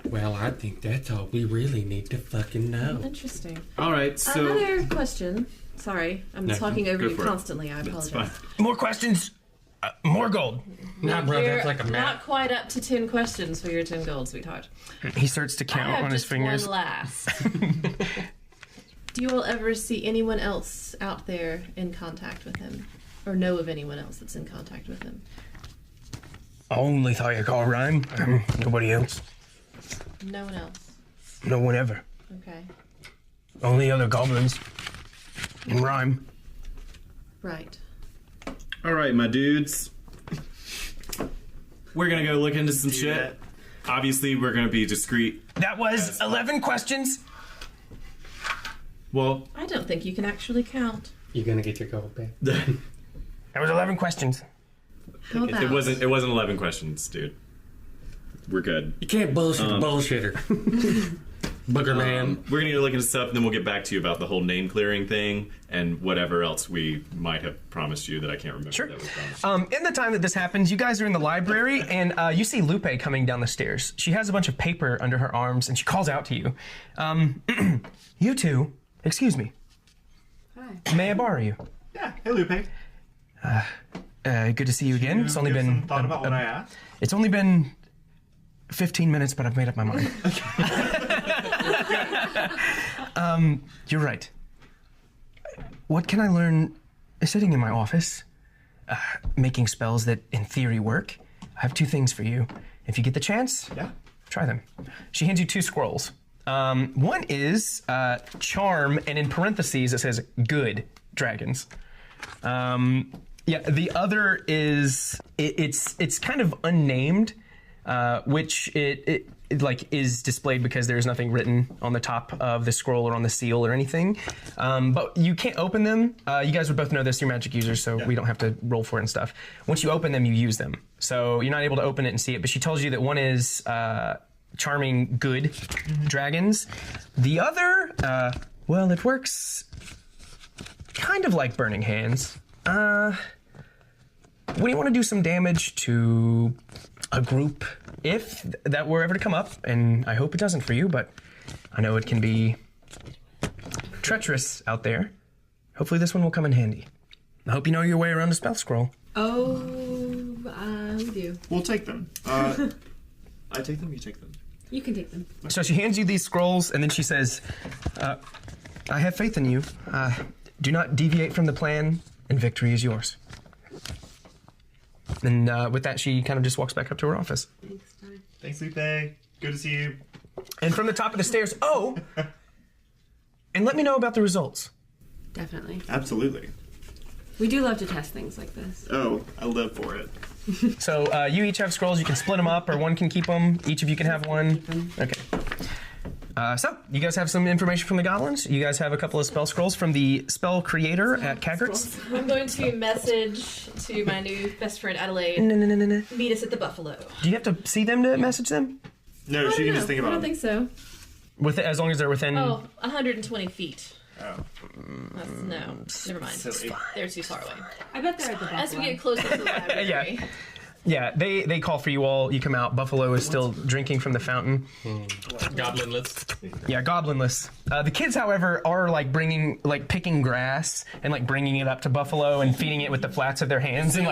Well, I think that's all we really need to fucking know. Interesting. All right, so... Another question. Sorry, I'm No, talking over go you for it. constantly. I That's apologize. fine. More questions. More gold. Nah, bro, You're that's like a map. not quite up to 10 questions for your 10 gold, sweetheart. He starts to I count have on his just fingers. one last. Do you all ever see anyone else out there in contact with him? Or know of anyone else that's in contact with him? Only thought you called Rhyme. Nobody else. No one else. No one ever. Okay. Only other goblins. And Rhyme. Right. All right, my dudes. We're gonna go look into some shit. that. Obviously, we're gonna be discreet. That was 11 questions. Well, I don't think you can actually count. You gonna get your gold back? That was 11 questions. How about? it wasn't 11 questions, dude. We're good. You can't bullshit a bullshitter. Booger man. We're gonna go look into stuff, and then we'll get back to you about the whole name clearing thing and whatever else we might have promised you that I can't remember. Sure. That we promised. In the time that this happens, you guys are in the library, and you see Lupe coming down the stairs. She has a bunch of paper under her arms, and she calls out to you. You two, excuse me. Hi. May I borrow you? Yeah. Hey, Lupe. Good to see you again. It's only Give been some thought about what I asked. It's only been 15 minutes, but I've made up my mind. You're right. What can I learn sitting in my office, making spells that in theory work? I have two things for you. If you get the chance, Yeah. try them. She hands you two scrolls. One is charm, and in parentheses it says good dragons. Yeah, the other is it's kind of unnamed, which it like is displayed because there's nothing written on the top of the scroll or on the seal or anything. But you can't open them. You guys would both know this. You're magic users, so we don't have to roll for it and stuff. Once you open them, you use them. So you're not able to open it and see it. But she tells you that one is charming good dragons. The other, well, it works kind of like burning hands. When you want to do some damage to a group, if that were ever to come up, and I hope it doesn't for you, but I know it can be treacherous out there. Hopefully this one will come in handy. I hope you know your way around a spell scroll. Oh, we do. We'll take them. I take them. You take them. You can take them. So she hands you these scrolls, and then she says, I have faith in you. Do not deviate from the plan, and victory is yours. And with that, she kind of just walks back up to her office. Thanks, Ty. Thanks, Lupe. Good to see you. And from the top of the stairs, and let me know about the results. Definitely. Absolutely. We do love to test things like this. Oh, I live for it. So you each have scrolls. You can split them up, or one can keep them. Each of you can have one. Okay. So you guys have some information from the goblins. You guys have a couple of spell scrolls from the spell creator at Kagrit's. I'm going to message to my new best friend Adelaide. No. Meet us at the Buffalo. Do you have to see them to message them? No, she can just think I about don't it. think so. As long as they're within. Oh, 120 feet. Oh. No, never mind. Silly. They're too far away. I bet they're at the Buffalo. As we get closer to the library. Yeah, they call for you all. You come out. Buffalo is still drinking from the fountain. Goblinless. Yeah, goblinless. The kids, however, are picking grass and bringing it up to Buffalo and feeding it with the flats of their hands, and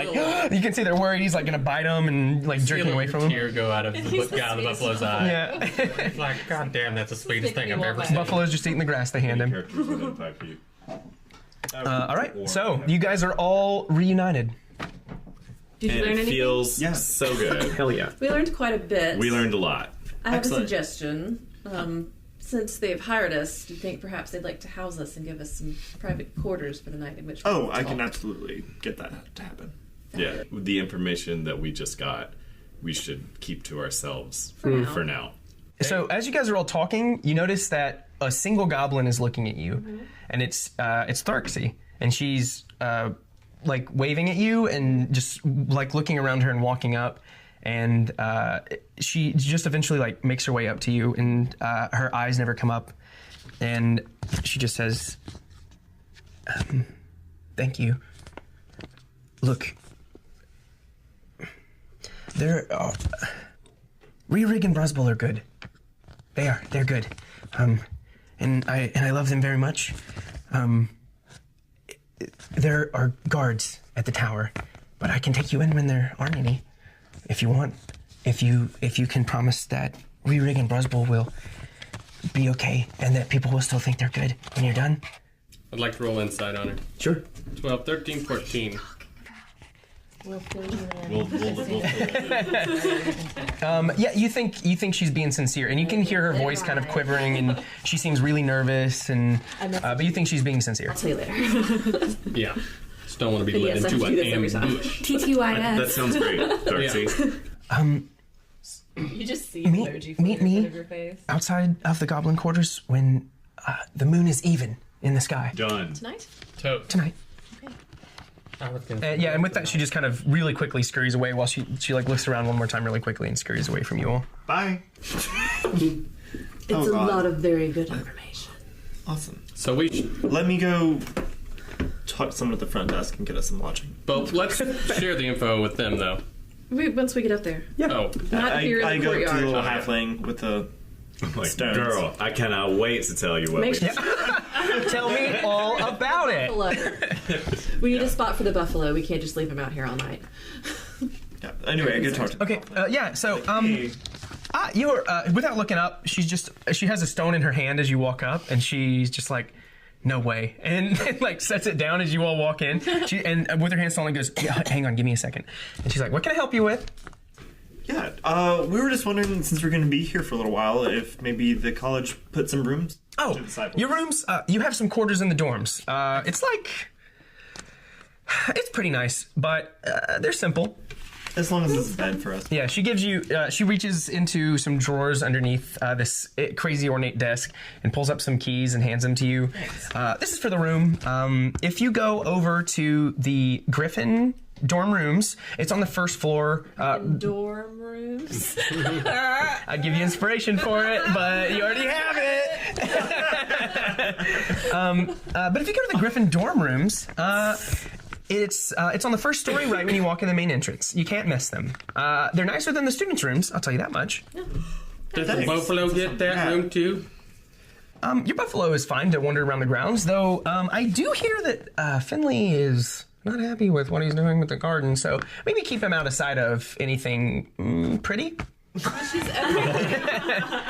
you can see they're worried he's gonna bite them and jerking away from them. Tear go out of the buffalo's eye. Yeah. It's like, God damn, that's the sweetest thing I've ever Buffalo. seen. Buffalo's just eating the grass they hand him. Characters within 5 feet. All right, so you guys are all reunited. Did you And learn it anything? feels Yeah. so good. Hell yeah. We learned quite a bit. We learned a lot. I have Excellent. a suggestion. Since they've hired us, do you think perhaps they'd like to house us and give us some private quarters for the night in which we Oh, can I can talk? absolutely get that to happen. Yeah, the information that we just got, we should keep to ourselves now. for now. So as you guys are all talking, you notice that a single goblin is looking at you, and it's Tharksy, and she's waving at you and just looking around her and walking up, and she just eventually makes her way up to you, and her eyes never come up, and she just says, "Thank you. Look, they're Ririg and Brusbel are good. They're good. And I love them very much. There are guards at the tower, but I can take you in when there aren't any, if you want. If you can promise that Ririg and Brusbel will be okay and that people will still think they're good when you're done? I'd like to roll insight on her. Sure. 12, 13, 14. We'll Yeah, you think she's being sincere, and you can hear her voice kind of quivering, and she seems really nervous, and but you think she's being sincere. I'll tell you later. Yeah. Just don't want to be led yes, I into do this an every time. ambush. TTYS. That sounds great, Darcy. You just see Meet- clergy meet floating in me. front of your face. Outside of the goblin quarters when the moon is even in the sky. Done. Tonight? Toad. Tonight. I was gonna Yeah, and with that, she just kind of really quickly scurries away while she like looks around one more time really quickly and scurries away from you all. Bye. It's Oh, a God. lot of very good information. Awesome. So Let me go talk to someone at the front desk and get us some lodging. but let's share the info with them, though. Once we get up there. Oh, Not here in I the go up to the courtyard. little halfling with the Like, stones. girl, I cannot wait to tell you what Make we sure Tell me all about it. buffalo. We need a spot for the buffalo. We can't just leave him out here all night. Yeah. Anyway, I go talk to. Okay, yeah. So Hey. you're without looking up, she has a stone in her hand as you walk up, and she's just like, no way, and like sets it down as you all walk in. She and with her hand still on goes, yeah, hang on, give me a second. And she's like, what can I help you with? Yeah, we were just wondering, since we're going to be here for a little while, if maybe the college put some rooms. Oh, to the sidewalk. your rooms. You have some quarters in the dorms. It's pretty nice, but they're simple. As long as it's a bed for us. Yeah, she gives you. She reaches into some drawers underneath this crazy ornate desk and pulls up some keys and hands them to you. This is for the room. If you go over to the Griffin dorm rooms, it's on the first floor. Dorm rooms. I'd give you inspiration for it, but you already have it. But if you go to the Griffin dorm rooms, it's on the first story right when you walk in the main entrance. You can't miss them. They're nicer than the students' rooms, I'll tell you that much. does the buffalo get that room too? Your buffalo is fine to wander around the grounds, though I do hear that Finley is not happy with what he's doing with the garden, so maybe keep him out of sight of anything pretty. All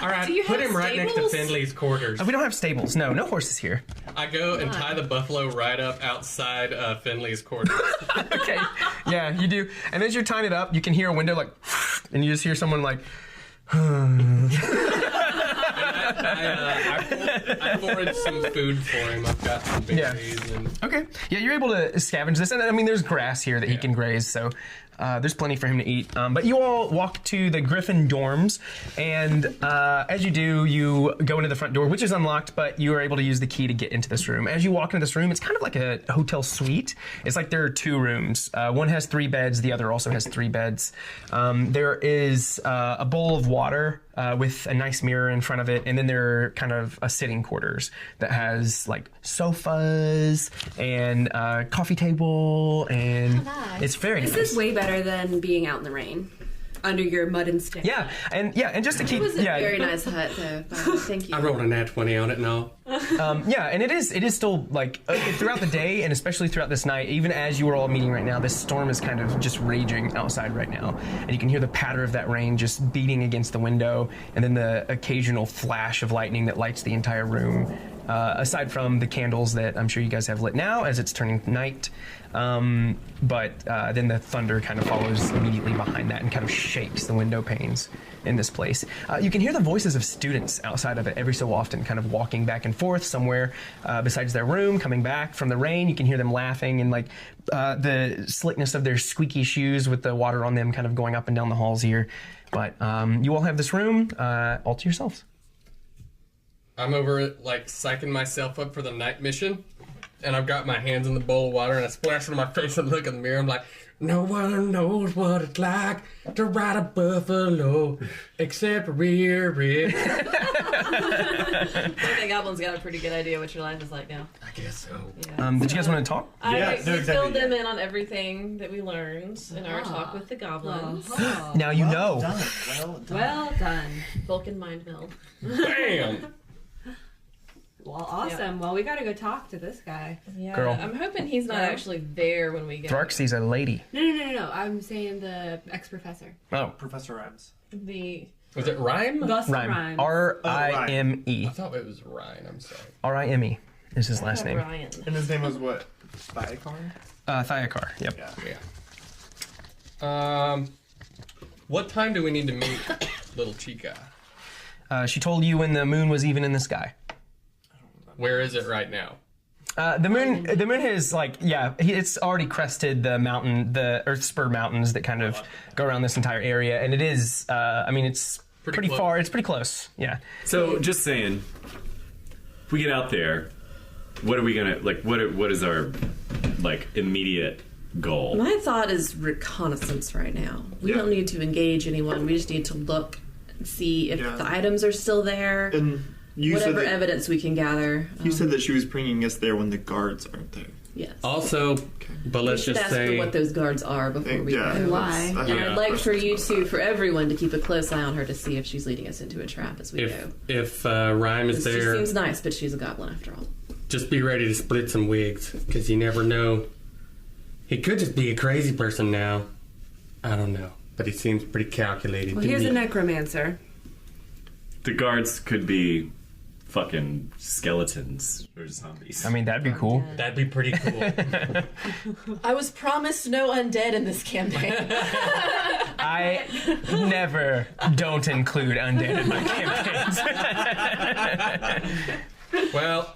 right, Do you put have him right next to stables? Finley's quarters. We don't have stables. No horses here. I go and tie the buffalo right up outside Finley's quarters. Okay. Yeah, you do. And as you're tying it up, you can hear a window like, and you just hear someone like, I forage some food for him. I've got some berries and okay. Yeah, you're able to scavenge this. And I mean, there's grass here that he can graze, so there's plenty for him to eat. But you all walk to the Griffin dorms, and as you do, you go into the front door, which is unlocked, but you are able to use the key to get into this room. As you walk into this room, it's kind of like a hotel suite. It's like there are two rooms. One has 3 beds, the other also has 3 beds. There is a bowl of water with a nice mirror in front of it, and then there are kind of a sitting quarters that has like sofas and coffee table, and it's very nice. This is way better than being out in the rain under your mud and stick. Yeah, and just to keep It was a very nice hut, though. Thank you. I rolled a nat 20 on it and all. Yeah, and it is still like throughout the day and especially throughout this night, even as you are all meeting right now, this storm is kind of just raging outside right now, and you can hear the patter of that rain just beating against the window, and then the occasional flash of lightning that lights the entire room. Aside from the candles that I'm sure you guys have lit now as it's turning night. But then the thunder kind of follows immediately behind that and kind of shakes the window panes in this place. You can hear the voices of students outside of it every so often, kind of walking back and forth somewhere besides their room, coming back from the rain. You can hear them laughing and like the slickness of their squeaky shoes with the water on them kind of going up and down the halls here. But you all have this room all to yourselves. I'm over it, like, psyching myself up for the night mission, and I've got my hands in the bowl of water, and I splash it in my face and look in the mirror. I'm like, no one knows what it's like to ride a buffalo, except Riri. I think the Goblins got a pretty good idea what your life is like now. I guess so. Yeah. Did you guys want to talk? Yeah, I no, filled exactly, them in on everything that we learned in our talk with the Goblins. Now you know. Done. Well done. Well done. Vulcan mind meld. Bam! Well, awesome. Well, we gotta go talk to this guy. Yeah, Girl. I'm hoping he's not actually there when we get Thraxie's a lady. No. I'm saying the ex-professor. Oh. Professor Rhymes. the Was it Rhyme? Thus Rhyme. rhymes. R-I-M-E. I thought it was Ryan. I'm sorry. R-I-M-E is his last name. Ryan. And his name was what? Thiacar? Thiacar, yep. Yeah. What time do we need to meet little Chica? She told you when the moon was even in the sky. Where is it right now? The moon is it's already crested the mountain, the Earth Spur Mountains that kind of go around this entire area, and it is, it's pretty close. far. It's pretty close, yeah. So, just saying, if we get out there, what are we gonna, like, what is our, like, immediate goal? My thought is reconnaissance right now. We don't need to engage anyone. We just need to look and see if the items are still there. And you whatever said that, evidence we can gather. You said that she was bringing us there when the guards aren't there. Yes. Also, but We let's should just ask say... what those guards are before we Yeah. go. And why? I And have I'd like for questions. you to, for everyone, to keep a close eye on her to see if she's leading us into a trap as we go. If Rhyme is 'Cause she there, seems nice, but she's a goblin after all. just be ready to split some wigs, because you never know. He could just be a crazy person now. I don't know. But he seems pretty calculated Well, to here's me. a necromancer. The guards could be fucking skeletons or zombies. I mean, that'd be cool. That'd be pretty cool. I was promised no undead in this campaign. I never don't include undead in my campaigns. Well,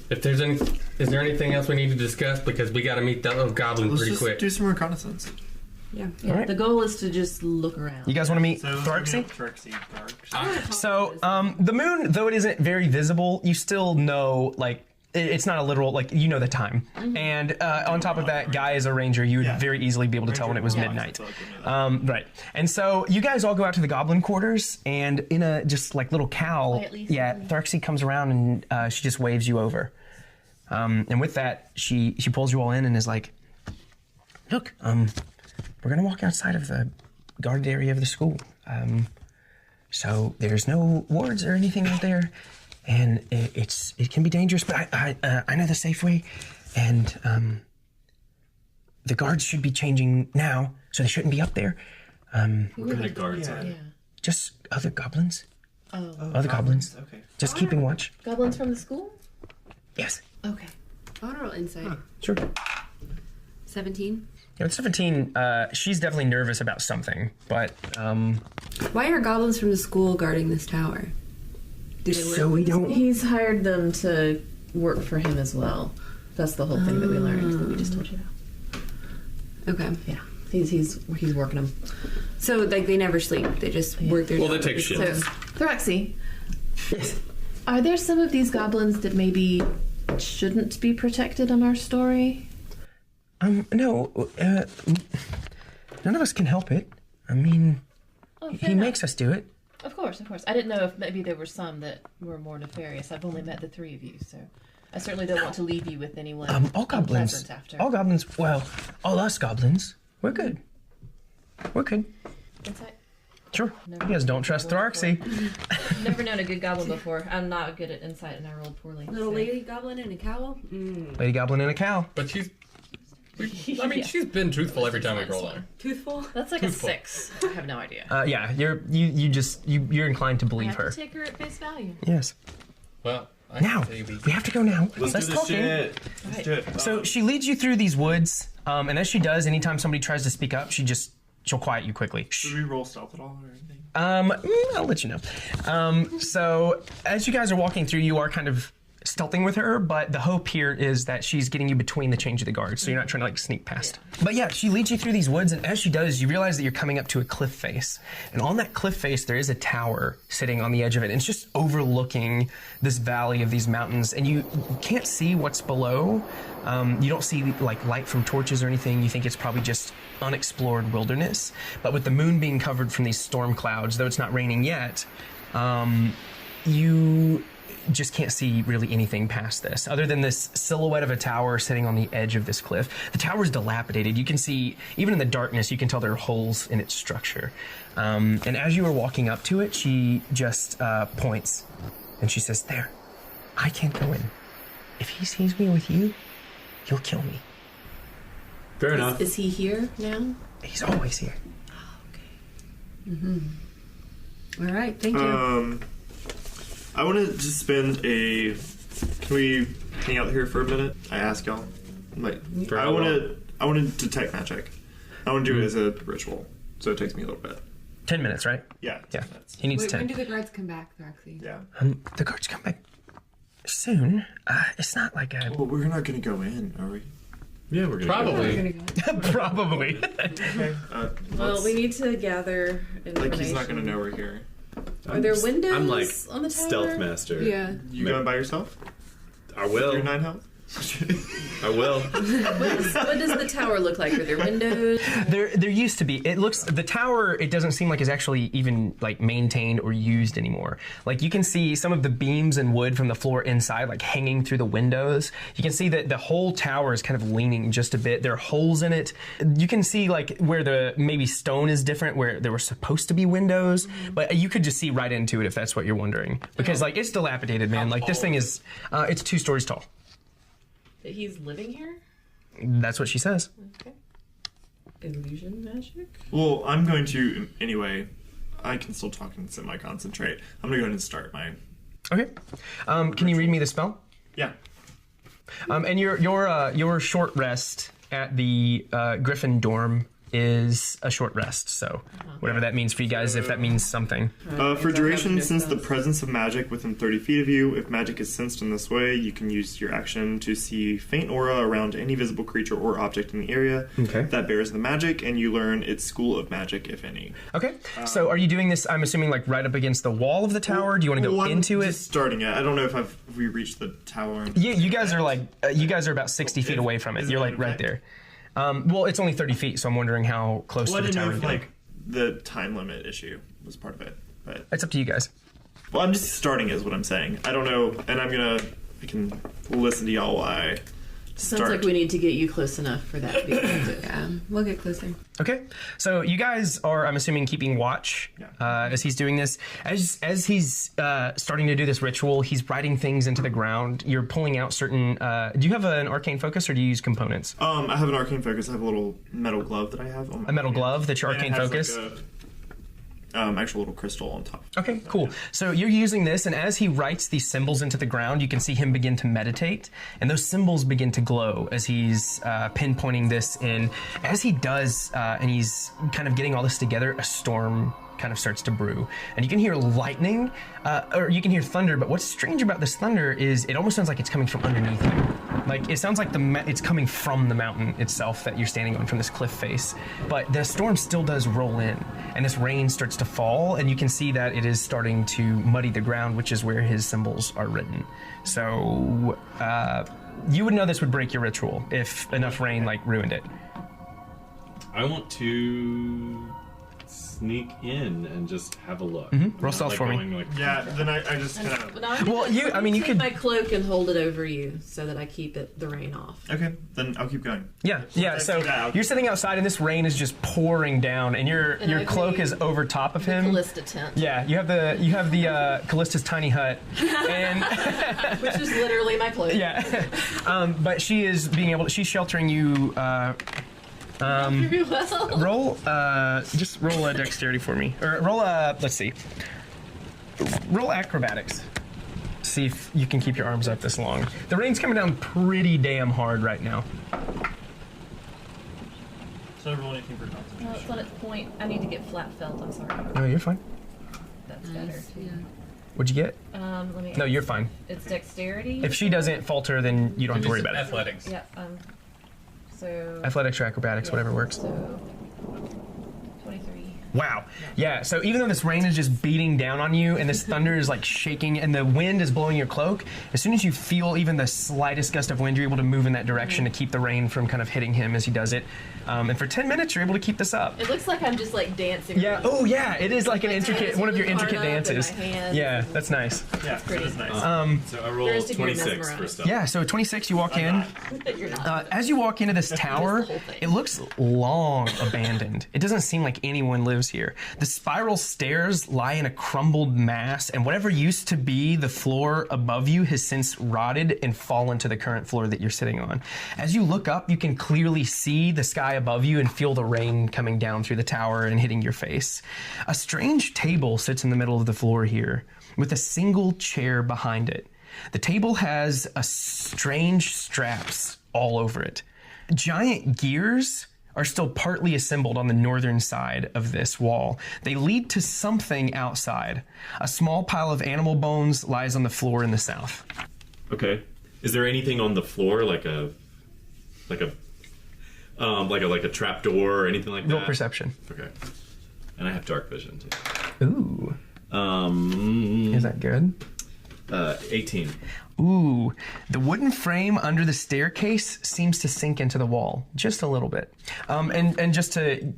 if there's any... Is there anything else we need to discuss? Because we got to meet that little goblin Let's pretty just quick. do some reconnaissance. Yeah. Alright. The goal is to just look around. You guys want to meet So Tharksy? Tharksy. So, the moon, though it isn't very visible, you still know, like, it's not a literal, like, you know the time. And on top of that, Guy is a ranger. You would very easily be able to tell when it was midnight. Right. And so you guys all go out to the goblin quarters, and in a just like little cowl, Quietly, Tharksy comes around and she just waves you over. And with that, she pulls you all in and is like, look, we're going to walk outside of the guarded area of the school. So there's no wards or anything out there. And it can be dangerous, but I know the safe way, and the guards should be changing now, so they shouldn't be up there. What kind of guards are there? Just other goblins. Other goblins. Okay. Just keeping watch. Goblins from the school? Yes. Okay. I want to roll insight. Sure. 17. With 17, she's definitely nervous about something, but Why are goblins from the school guarding this tower? Do they work? so we don't. He's hired them to work for him as well. That's the whole thing that we learned. That we just told you about. Okay. Yeah. He's working them. So, like, they never sleep. They just work their Well, they job. take So, shifts. Thraxy, Yes. are there some of these goblins that maybe shouldn't be protected in our story? No. None of us can help it. I mean, Oh, fair he enough. makes us do it. Of course, of course. I didn't know if maybe there were some that were more nefarious. I've only met the three of you, so I certainly don't want to leave you with anyone All goblins. unpleasant after. All goblins. Well, all us goblins. We're good. We're good. Insight? Sure. You guys don't trust Thraxy. Never known a good goblin before. I'm not good at insight, and I rolled poorly. Little so. lady goblin in a cowl? Lady Goblin and a cow. But she's... she's been truthful every time we roll on her. Toothful? That's like Truthful. a 6. I have no idea. Yeah, you're inclined to I believe have her. to take her at face value. Yes. Well, I Now say we have to go now. Let's do this talking. shit. Let's do it. So she leads you through these woods, and as she does, anytime somebody tries to speak up, she'll quiet you quickly. Shh. Should we roll stealth at all or anything? I'll let you know. So as you guys are walking through, you are kind of stealthing with her, but the hope here is that she's getting you between the change of the guards, so you're not trying to like sneak past. But yeah, she leads you through these woods, and as she does, you realize that you're coming up to a cliff face. And on that cliff face, there is a tower sitting on the edge of it, and it's just overlooking this valley of these mountains, and you can't see what's below. You don't see like light from torches or anything. You think it's probably just unexplored wilderness. But with the moon being covered from these storm clouds, though it's not raining yet, you just can't see really anything past this, other than this silhouette of a tower sitting on the edge of this cliff. The tower is dilapidated. You can see, even in the darkness, you can tell there are holes in its structure. And as you are walking up to it, she just points, and she says, "There, I can't go in. If he sees me with you, he'll kill me. Fair enough. Is he here now? He's always here." All right, thank you. I want to just spend a. Can we hang out here for a minute? I ask y'all. Like, I want to detect magic. I want to do it as a ritual, so it takes me a little bit. 10 minutes, right? Yeah. 10 Yeah. minutes. He needs Wait, 10. when do the guards come back, Roxy? Yeah. The guards come back soon. It's not like a... Well, we're not going to go in, are we? Yeah, we're gonna Probably. Probably. Okay. Well, we need to gather information. Like, he's not going to know we're here. Are there windows I'm like on the tower? stealth master. Yeah. You going by yourself? I will. Your 9 health? I will. What does the tower look like? Are there windows? There used to be. It looks the tower. It doesn't seem like it's actually even like maintained or used anymore. Like you can see some of the beams and wood from the floor inside, like hanging through the windows. You can see that the whole tower is kind of leaning just a bit. There are holes in it. You can see like where the maybe stone is different, where there were supposed to be windows, but you could just see right into it if that's what you're wondering. Because like it's dilapidated, man. Like this thing is, it's 2 stories tall. He's living here? That's what she says. Okay. Illusion magic? Well, I'm going to, anyway, I can still talk and semi-concentrate. I'm going to go ahead and start my... Okay. Can you read me the spell? Yeah. And your short rest at the Griffin dorm is a short rest, so whatever that means for you guys, if that means something. For duration, since the presence of magic within 30 feet of you, if magic is sensed in this way, you can use your action to see faint aura around any visible creature or object in the area that bears the magic, and you learn its school of magic, if any. Okay, so are you doing this, I'm assuming, like right up against the wall of the tower? Do you want to go into it? Just starting it. I don't know if we reached the tower. Yeah, you guys are like, you guys are about 60 feet away from it. You're like right there. Well, it's only 30 feet, so I'm wondering how close to the tower you if, go. like, the time limit issue was part of it. But It's up to you guys. well, I'm just starting is what I'm saying. I don't know, and I can listen to y'all while I start. Sounds like we need to get you close enough for that to be effective. Yeah, we'll get closer. Okay, so you guys are, I'm assuming, keeping watch as he's doing this. As he's starting to do this ritual, he's writing things into the ground. You're pulling out certain. Do you have an arcane focus, or do you use components? I have an arcane focus. I have a little metal glove that I have on my A metal hand. glove that's your And it arcane has, focus. like, actual little crystal on top. Okay, cool. So you're using this, and as he writes these symbols into the ground, you can see him begin to meditate, and those symbols begin to glow as he's pinpointing this in. As he does, and he's kind of getting all this together, a storm kind of starts to brew, and you can hear lightning, or you can hear thunder. But what's strange about this thunder is it almost sounds like it's coming from underneath you. Like it sounds like it's coming from the mountain itself that you're standing on, from this cliff face. But the storm still does roll in, and this rain starts to fall, and you can see that it is starting to muddy the ground, which is where his symbols are written. So you would know this would break your ritual if enough rain like ruined it. I want to sneak in and just have a look. Roll stealth for me. Like, Yeah, then I just kind of... Well, you Take my could. cloak and hold it over you so that I keep the rain off. Okay, then I'll keep going. Yeah. let's So do that. you're sitting outside, and this rain is just pouring down, and your I've cloak made is over top of him. Callista tent. Yeah, you have the Callista's tiny hut, and Which is literally my cloak. yeah, but she is she's sheltering you. Very well. Roll a dexterity for me, or roll let's see, roll acrobatics. See if you can keep your arms up this long. The rain's coming down pretty damn hard right now. So roll anything for concentration. It's on its point. I need to get flat felt. I'm sorry. No, you're fine. That's better. Yeah. What'd you get? Let me. No, you're fine. It's dexterity. If she doesn't falter, then you don't have to worry about it. Athletics. Yeah. So. Athletics or acrobatics, whatever works. So. 23. Wow. Yeah, so even though this rain is just beating down on you and this thunder is like shaking and the wind is blowing your cloak, as soon as you feel even the slightest gust of wind, you're able to move in that direction to keep the rain from kind of hitting him as he does it. And for 10 minutes, you're able to keep this up. It looks like I'm just like dancing. Yeah. Oh, yeah. It is like an intricate, one of your intricate Hard up in dances. my hands. Yeah, that's nice. Yeah, pretty. that's nice. so I roll There's to be 26 mesmerized. for stealth. Yeah, so 26, you walk in. You're not. As you walk into this tower, whole thing. it looks long abandoned. It doesn't seem like anyone lives here. The spiral stairs lie in a crumbled mass, and whatever used to be the floor above you has since rotted and fallen to the current floor that you're sitting on. As you look up, you can clearly see the sky above you and feel the rain coming down through the tower and hitting your face. A strange table sits in the middle of the floor here, with a single chair behind it. The table has a strange straps all over it. Giant gears are still partly assembled on the northern side of this wall. They lead to something outside. A small pile of animal bones lies on the floor in the south. Okay. Is there anything on the floor, like a trap door or anything like that? Roll perception. Okay. And I have dark vision too. Ooh. Is that good? 18. Ooh, the wooden frame under the staircase seems to sink into the wall just a little bit. And just to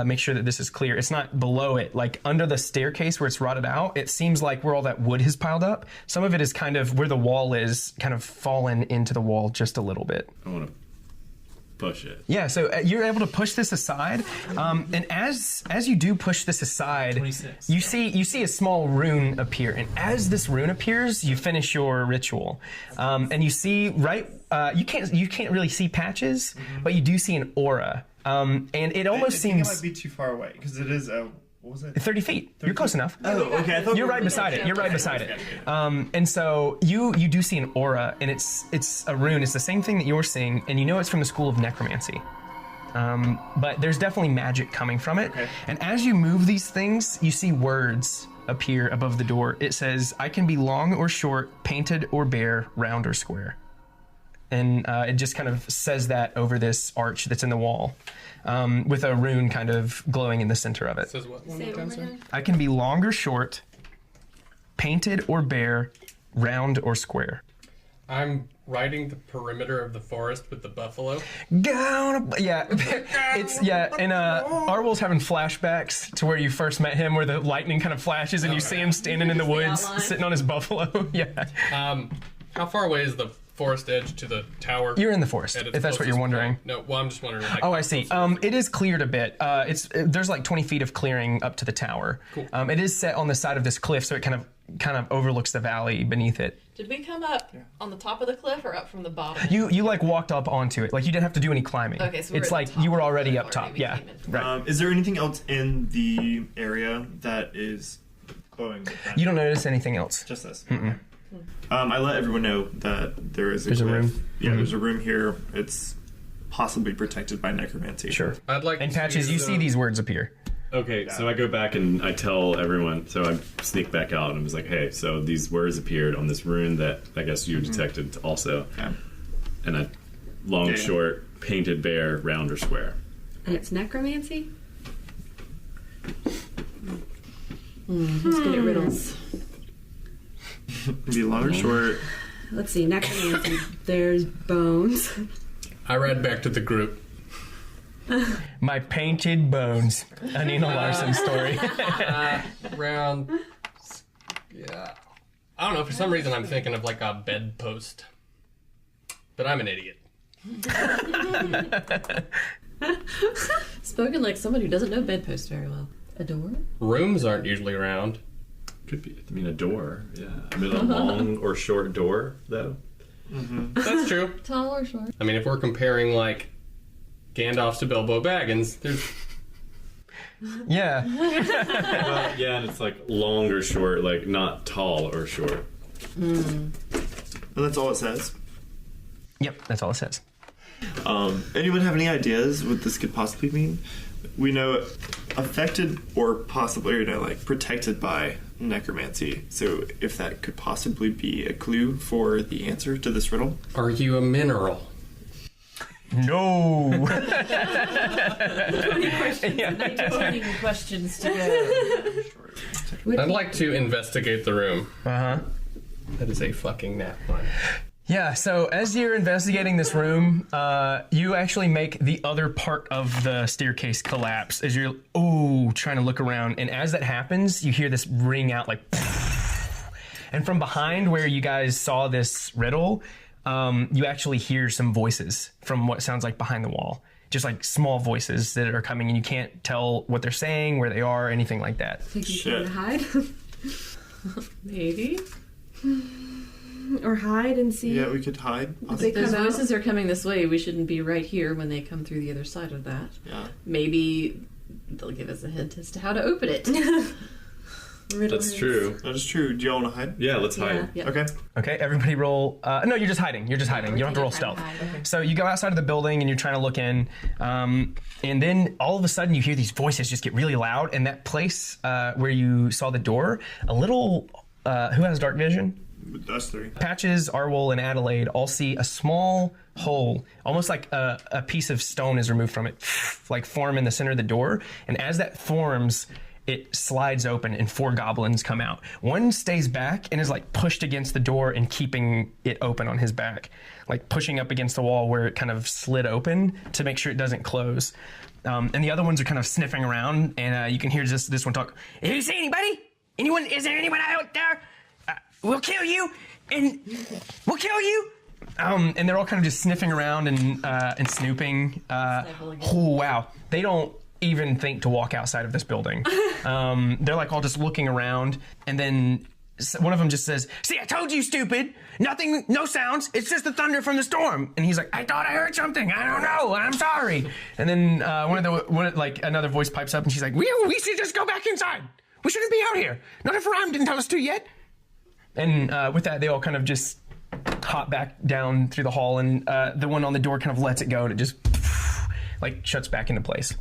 make sure that this is clear, it's not below it. Like under the staircase where it's rotted out, it seems like where all that wood has piled up, some of it is kind of where the wall is kind of fallen into the wall just a little bit. I want to push it. Yeah, so you're able to push this aside, and as you do push this aside, 26. you see a small rune appear, and as this rune appears, you finish your ritual, and you see you can't really see patches, but you do see an aura, and it almost I think seems it might be too far away because it is what was it? 30 feet. You're close enough. Oh, okay. I thought You're right beside it. You're right beside it. And so you do see an aura, and it's a rune. It's the same thing that you're seeing, and you know it's from the school of necromancy. But there's definitely magic coming from it. Okay. And as you move these things, you see words appear above the door. It says, "I can be long or short, painted or bare, round or square." And it just kind of says that over this arch that's in the wall, with a rune kind of glowing in the center of it. Says what? One Say more it time, one more sir? time. I can be long or short, painted or bare, round or square. I'm riding the perimeter of the forest with the buffalo. And Arwol's having flashbacks to where you first met him, where the lightning kind of flashes and you see him standing in the woods, outline. sitting on his buffalo. Yeah, How far away is the forest edge to the tower? you're in the forest, At its if that's what you're closest wondering. point? No, well, I'm just wondering. Like, Oh, I see. It is cleared a bit. There's like 20 feet of clearing up to the tower. Cool. It is set on the side of this cliff, so it kind of overlooks the valley beneath it. Did we come up on the top of the cliff or up from the bottom? You like walked up onto it. Like you didn't have to do any climbing. Okay, so we're it's at the like top you were of the already cliff up top. already. We Yeah. came in. Right. Is there anything else in the area that is glowing? You don't notice anything else. Just this. Okay. I let everyone know that there's a cliff. room. Yeah, there's a room here. It's possibly protected by necromancy. Sure. I'd like And to Patches, you see these words appear. Okay, so I go back and I tell everyone. So I sneak back out and was like, "Hey, so these words appeared on this rune that I guess you detected also." Yeah. And I, long, Yeah. short, painted, bare, round or square. And it's necromancy? Let's get it riddles. Be long or short. Let's see, necromancy. There's bones. I read back to the group. My painted bones. A Nina Larson story. Round. Yeah. I don't know. For some reason, I'm thinking of like a bedpost. But I'm an idiot. Spoken like someone who doesn't know bedposts very well. A door? Rooms aren't usually round. Could be. I mean, a door. Yeah. I mean, a long or short door, though. That's true. Tall or short? I mean, if we're comparing like Gandalf's to Bilbo Baggins, there's Yeah. Well, yeah, and it's like long or short, like not tall or short. And that's all it says. Yep, that's all it says. Anyone have any ideas what this could possibly mean? We know affected or possibly, like protected by necromancy. So if that could possibly be a clue for the answer to this riddle. Are you a mineral? No. Questions to go. I'd like to investigate the room. Uh-huh. That is a fucking nap one. Yeah, so as you're investigating this room, you actually make the other part of the staircase collapse as you're, trying to look around. And as that happens, you hear this ring out like, and from behind where you guys saw this riddle, you actually hear some voices from what sounds like behind the wall. Just like small voices that are coming and you can't tell what they're saying, where they are, anything like that. Think you Shit. trying to hide? Maybe. or hide and see. Yeah, we could hide. If they If those come out. voices are coming this way, we shouldn't be right here when they come through the other side of that. Yeah. Maybe they'll give us a hint as to how to open it. That's true. That is true. Do y'all want to hide? Yeah, let's hide. Yeah. Okay. Okay, everybody roll. No, you're just hiding. You're just hiding. You don't have to roll stealth. So you go outside of the building and you're trying to look in, and then all of a sudden you hear these voices just get really loud. And that place where you saw the door, a little. Who has dark vision? Us three. Patches, Arwol, and Adelaide all see a small hole, almost like a piece of stone is removed from it, like form in the center of the door. And as that forms, it slides open and 4 goblins come out. One stays back and is like pushed against the door and keeping it open on his back, like pushing up against the wall where it kind of slid open to make sure it doesn't close. And the other ones are kind of sniffing around, and you can hear just this one talk. Do you see anybody? Anyone? Is there anyone out there? We'll kill you, and we'll kill you. And they're all kind of just sniffing around and snooping. Oh wow, they don't even think to walk outside of this building. They're like all just looking around, and then one of them just says, "See, I told you, stupid. Nothing, no sounds. It's just the thunder from the storm." And he's like, "I thought I heard something. I don't know. I'm sorry." And then another voice pipes up, and she's like, "We should just go back inside. We shouldn't be out here. Not if Rhyme didn't tell us to yet." And with that, they all kind of just hop back down through the hall, and the one on the door kind of lets it go, and it just like shuts back into place.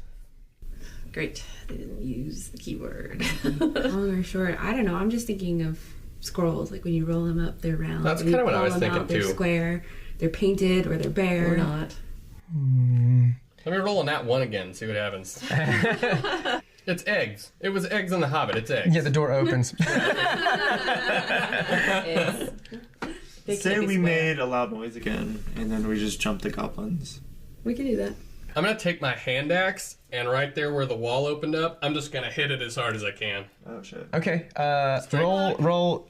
Great. They didn't use the keyword. Long or short, I don't know. I'm just thinking of scrolls. Like when you roll them up, they're round. That's When you kinda what I pull was them thinking, out, they're too. square. They're painted or they're bare. Or not. Let me roll on that one again, see what happens. It's eggs. It was eggs in the Hobbit. It's eggs. Yeah, the door opens. Say we made a loud noise again, and then we just jumped the goblins. We can do that. I'm going to take my hand axe, and right there where the wall opened up, I'm just going to hit it as hard as I can. Oh shit. Okay, roll,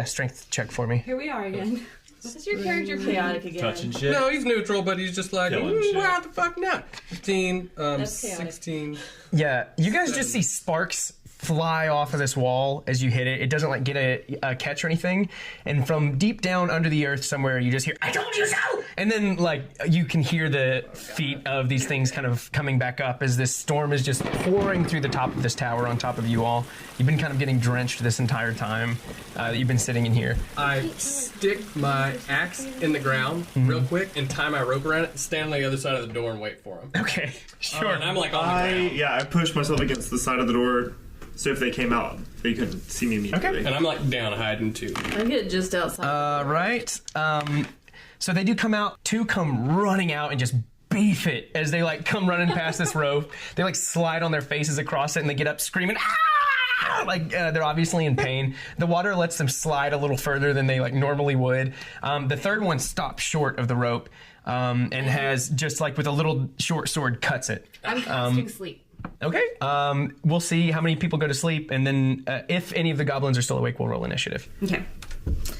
strength check for me. Here we are again. Is your character chaotic again? Touching shit. No, he's neutral, but he's just like, Killing shit. wow, the fuck not? 15, That's chaotic. 16. Yeah, you guys just see sparks fly off of this wall as you hit it. It doesn't like get a catch or anything. And from deep down under the earth somewhere, you just hear, "I told you so!" And then like you can hear the feet of these things kind of coming back up as this storm is just pouring through the top of this tower on top of you all. You've been kind of getting drenched this entire time that you've been sitting in here. I stick my axe in the ground real quick and tie my rope around it, stand on the other side of the door and wait for him. Okay, sure. And I'm like on the ground. I pushed myself against the side of the door, so if they came out, they couldn't see me immediately. Okay. And I'm like down hiding too. I get just outside. Right. So they do come out. 2 come running out and just beef it as they like come running past this rope. They like slide on their faces across it and they get up screaming, "Ah!" Like they're obviously in pain. The water lets them slide a little further than they like normally would. The third one stops short of the rope and has just like with a little short sword cuts it. I'm casting sleep. Okay. We'll see how many people go to sleep, and then if any of the goblins are still awake, we'll roll initiative. Okay.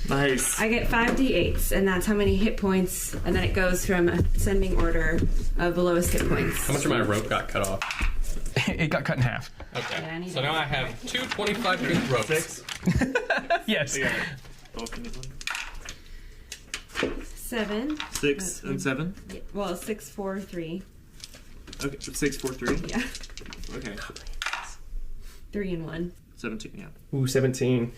Nice. I get 5d8s, and that's how many hit points, and then it goes from ascending order of the lowest hit points. How much of my rope got cut off? It got cut in half. Okay. Yeah, I need So now I have 2 25-foot ropes. 6. Yes. Both in this one. 7. 6 and 7. Well, 6, 4, 3. Okay, 6, 4, 3. Yeah. Okay. 3 and 1. 17. Yeah. Ooh, 17.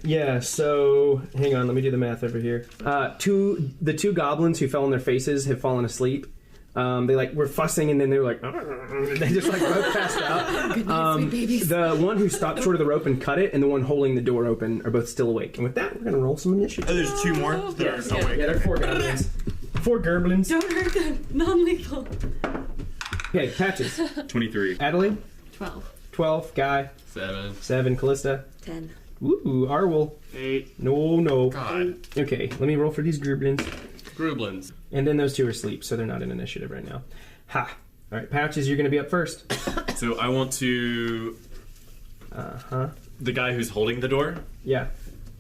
Yeah, so hang on, let me do the math over here. The 2 goblins who fell on their faces have fallen asleep. They like were fussing and then they were like they just like both passed out. Good night, sweet babies. The one who stopped short of the rope and cut it and the one holding the door open are both still awake. And with that, we're gonna roll some initiative. Oh, there's 2 more that are awake. Yeah, they're 4 goblins. 4 gerblins. Don't hurt them. Non-lethal. Okay, Patches. 23. Adelaide. 12. 12. Guy. 7. 7. Callista. 10. Ooh, Arwol. 8. No. God. Okay, let me roll for these gerblins. Grublins. And then those 2 are asleep, so they're not in initiative right now. Ha. All right, Patches, you're going to be up first. So I want to. The guy who's holding the door. Yeah.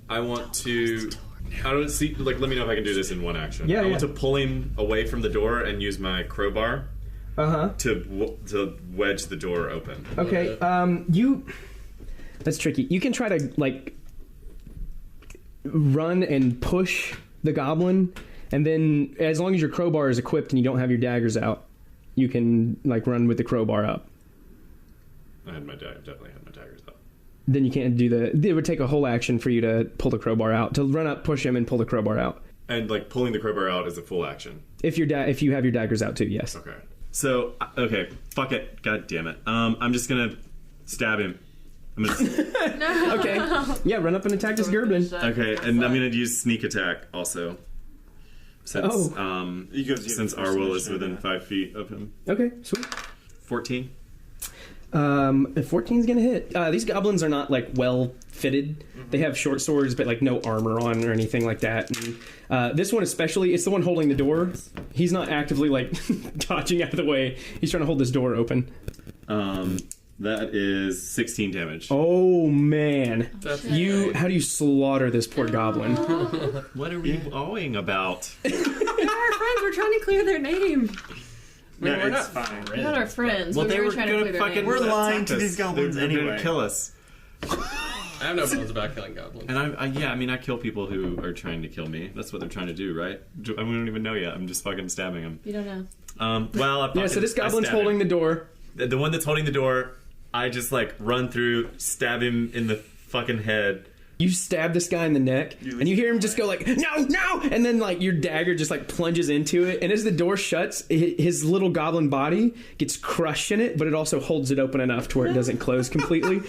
I want to. How do it see? Like, let me know if I can do this in one action. Yeah, I want yeah. to pull him away from the door and use my crowbar to wedge the door open. Okay. That's tricky. You can try to like run and push the goblin, and then as long as your crowbar is equipped and you don't have your daggers out, you can like run with the crowbar up. I definitely had my daggers up. Then you can't do it would take a whole action for you to pull the crowbar out, to run up, push him, and pull the crowbar out. And like pulling the crowbar out is a full action. If you have your daggers out too, yes. Okay. So fuck it. God damn it. I'm just gonna stab him. I'm gonna... Okay. Yeah, run up and attack this Gerblin. Okay, and I'm gonna use sneak attack also. Since since Arwell is within 5 feet of him. Okay, sweet. 14. 14's gonna hit. These goblins are not like well fitted. They have short swords, but like no armor on or anything like that. And this one especially, it's the one holding the door. He's not actively like dodging out of the way. He's trying to hold this door open. That is 16 damage. Oh man, how do you slaughter this poor goblin? What are we owing about? They're our friends. We're trying to clear their name. No, we're it's not fine. We're not our friends. Well, but they we were trying to gonna clear their fucking. names. We're lying attack to us. these goblins They're anyway. gonna kill us. I have no bones about killing goblins. And I kill people who are trying to kill me. That's what they're trying to do, right? I don't even know yet. I'm just fucking stabbing them. You don't know. Well, So this goblin's holding the door. The one that's holding the door, I just like run through, stab him in the fucking head. You stab this guy in the neck, and you hear him just go like, no! And then like your dagger just like plunges into it, and as the door shuts, his little goblin body gets crushed in it, but it also holds it open enough to where it doesn't close completely.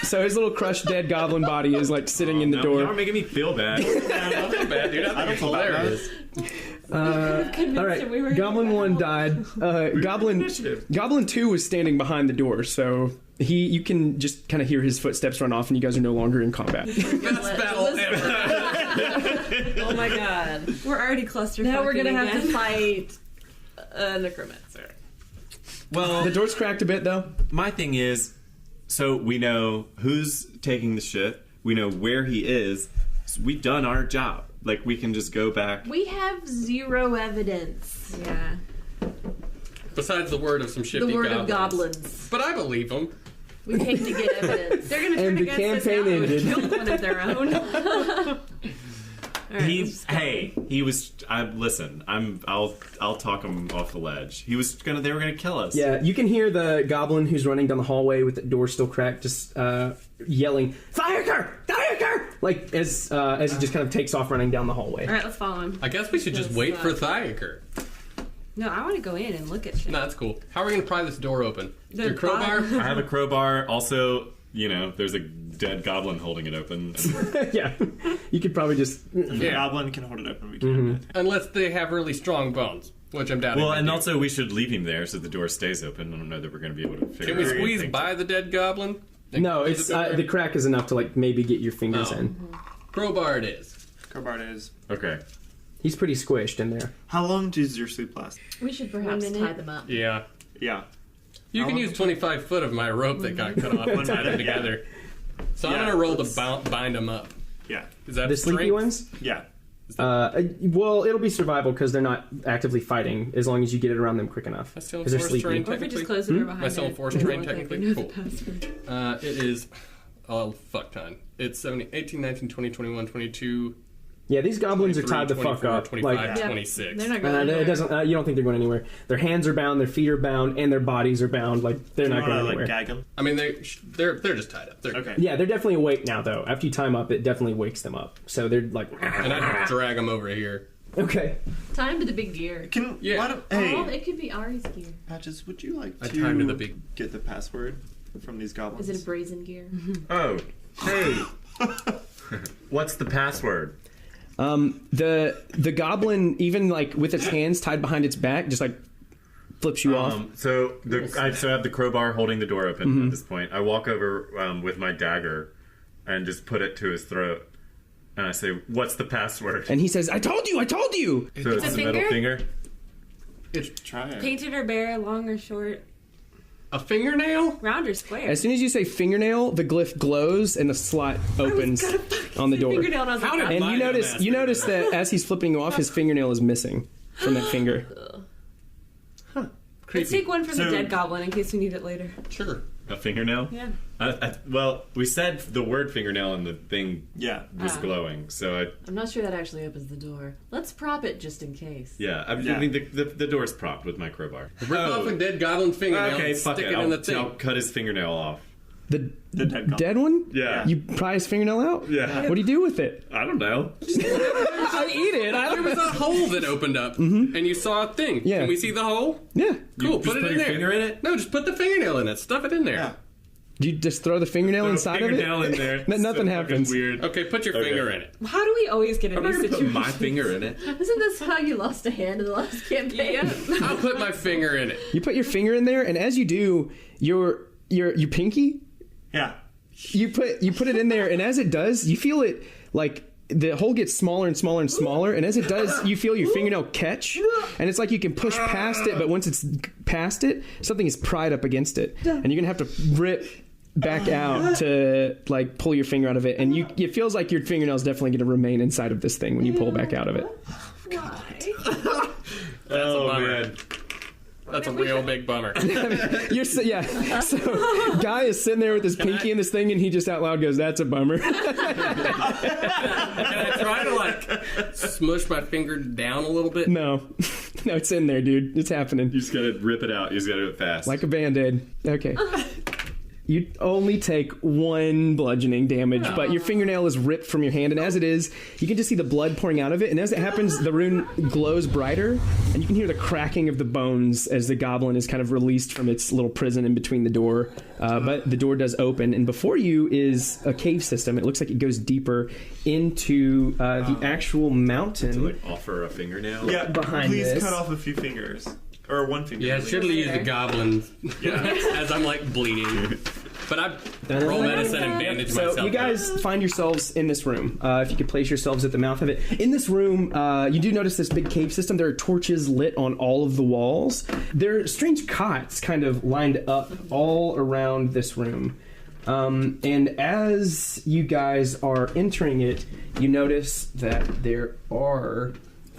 So his little crushed dead goblin body is like sitting in the door. Y'all are making me feel bad. I feel bad, dude. I think it's hilarious. All right, Goblin 1 died. Goblin 2 was standing behind the door, so you can just kind of hear his footsteps run off, and you guys are no longer in combat. Best battle ever. Oh my god. We're already clusterfucking. Now we're gonna have again. to fight a necromancer. Well, The door's cracked a bit, though. my thing is, so we know who's taking the shit. We know where he is. So we've done our job. Like, we can just go back. We have zero evidence. Yeah. Besides the word of some shifty The word goblins. of goblins. But I believe them. We came to get evidence. They're gonna turn And the against us campaign now. ended. Killed one of their own. I'll talk him off the ledge. They were gonna kill us. Yeah, you can hear the goblin who's running down the hallway with the door still cracked, just yelling, "Fireker! Fireker!" Like as he just kind of takes off running down the hallway. All right, let's follow him. I guess we should just wait for Thyaker. No, I want to go in and look at shit. No, that's cool. How are we gonna pry this door open? The Your crowbar? bottom. I have a crowbar. Also, there's a dead goblin holding it open. Yeah, you could probably just. The goblin can hold it open. We can. Unless they have really strong bones, which I'm doubting. Well, they and do. also we should leave him there so the door stays open. I don't know that we're going to be able to figure Can we out squeeze anything. by the dead goblin? No, it's the crack is enough to like maybe get your fingers Oh. in. Crowbar it is. Crowbar is. Okay. He's pretty squished in there. How long does your sleep last? We should perhaps 1 minute. tie them up. Yeah. Yeah. You How can long- use 25 foot of my rope that got cut off and tie them together. So I'm Yeah, gonna roll let's- to bind them up. Yeah. Is that The sleepy strength? ones. Yeah. Well, it'll be survival because they're not actively fighting as long as you get it around them quick enough. That's still Because they're force sleeping. trained. Or if we just Technically. close the door behind Am I still it, force we trained look like we technically? know Cool. the password. It is fuck ton. It's 18, 19, 20, 21, 22, Yeah, these goblins are 23, tied the fuck 24, up. 25, Like, Yeah. 26. They're not going it anywhere. doesn't. You don't think they're going anywhere? Their hands are bound, their feet are bound, and their bodies are bound. Like they're not You going wanna, anywhere. gag them? I mean, they're just tied up. They're, Okay. Yeah, they're definitely awake now, though. After you tie them up, it definitely wakes them up. So they're like, And I drag them over here. okay. Time to the big gear. Can Yeah. why don't, Oh, hey, it could be Ari's gear. Patches, would you like I to timed to the big- get the password from these goblins? Is it a brazen gear? Oh, hey. What's the password? The goblin, even like with its hands tied behind its back, just like flips you off. So I have the crowbar holding the door open at this point. I walk over with my dagger and just put it to his throat. And I say, "What's the password?" And he says, "I told you, I told you." So it's a the middle finger? finger. Try it. Painted or bare, long or short, A fingernail? round or square. As soon as you say fingernail, the glyph glows and the slot opens on the door. Fingernail, and I was like, How did "Oh." And Mine you notice don't you notice that as he's flipping you off, his fingernail is missing from that finger. Let's take one from So- the dead goblin in case we need it later. Sure. A fingernail? Yeah. Well, we said the word fingernail and the thing was glowing, so I'm not sure that actually opens the door. Let's prop it just in case. I mean, the door's propped with my crowbar. Rip off a dead goblin fingernail Okay, and fuck stick it. it in the thing. I'll cut his fingernail off. The dead one? Yeah. You pry his fingernail out? Yeah. What do you do with it? I don't know. I eat it. There was a hole that opened up, and you saw a thing. Yeah. Can we see the hole? Yeah. Cool, You just put it in your there. finger in it? No, just put the fingernail in it. Stuff it in there. Yeah. Do you just throw the fingernail inside of it? Fingernail in there. Nothing So fucking happens. Weird. Okay, put your finger in it. How do we always get in I'm not these gonna put situations? my finger in it. Isn't this how you lost a hand in the last campaign? I'll put my finger in it. You put your finger in there, and as you do, your pinky, Yeah. you put it in there, and as it does, you feel it like the hole gets smaller and smaller and smaller, and as it does, you feel your fingernail catch, and it's like you can push past it, but once it's past it, something is pried up against it, and you're gonna have to rip back out to like pull your finger out of it, and it feels like your fingernail is definitely gonna remain inside of this thing when you pull back out of it. That's a bummer. Man. That's a real big bummer. So Guy is sitting there with his pinky in this thing, and he just out loud goes, "That's a bummer." Can I try to smush my finger down a little bit? No, it's in there, dude. It's happening. You just gotta rip it out. You just gotta do it fast. Like a Band-Aid. Okay. You only take 1 bludgeoning damage, but your fingernail is ripped from your hand, and as it is, you can just see the blood pouring out of it, and as it happens, the rune glows brighter, and you can hear the cracking of the bones as the goblin is kind of released from its little prison in between the door. But the door does open, and before you is a cave system. It looks like it goes deeper into the actual mountain. to offer a fingernail. Yeah, Behind please this. cut off a few fingers. Or 1 finger. Yeah, I should have used the goblin as I'm bleeding. But I roll medicine and bandage myself. So you guys find yourselves in this room. If you could place yourselves at the mouth of it. In this room, you do notice this big cave system. There are torches lit on all of the walls. There are strange cots kind of lined up all around this room. And as you guys are entering it, you notice that there are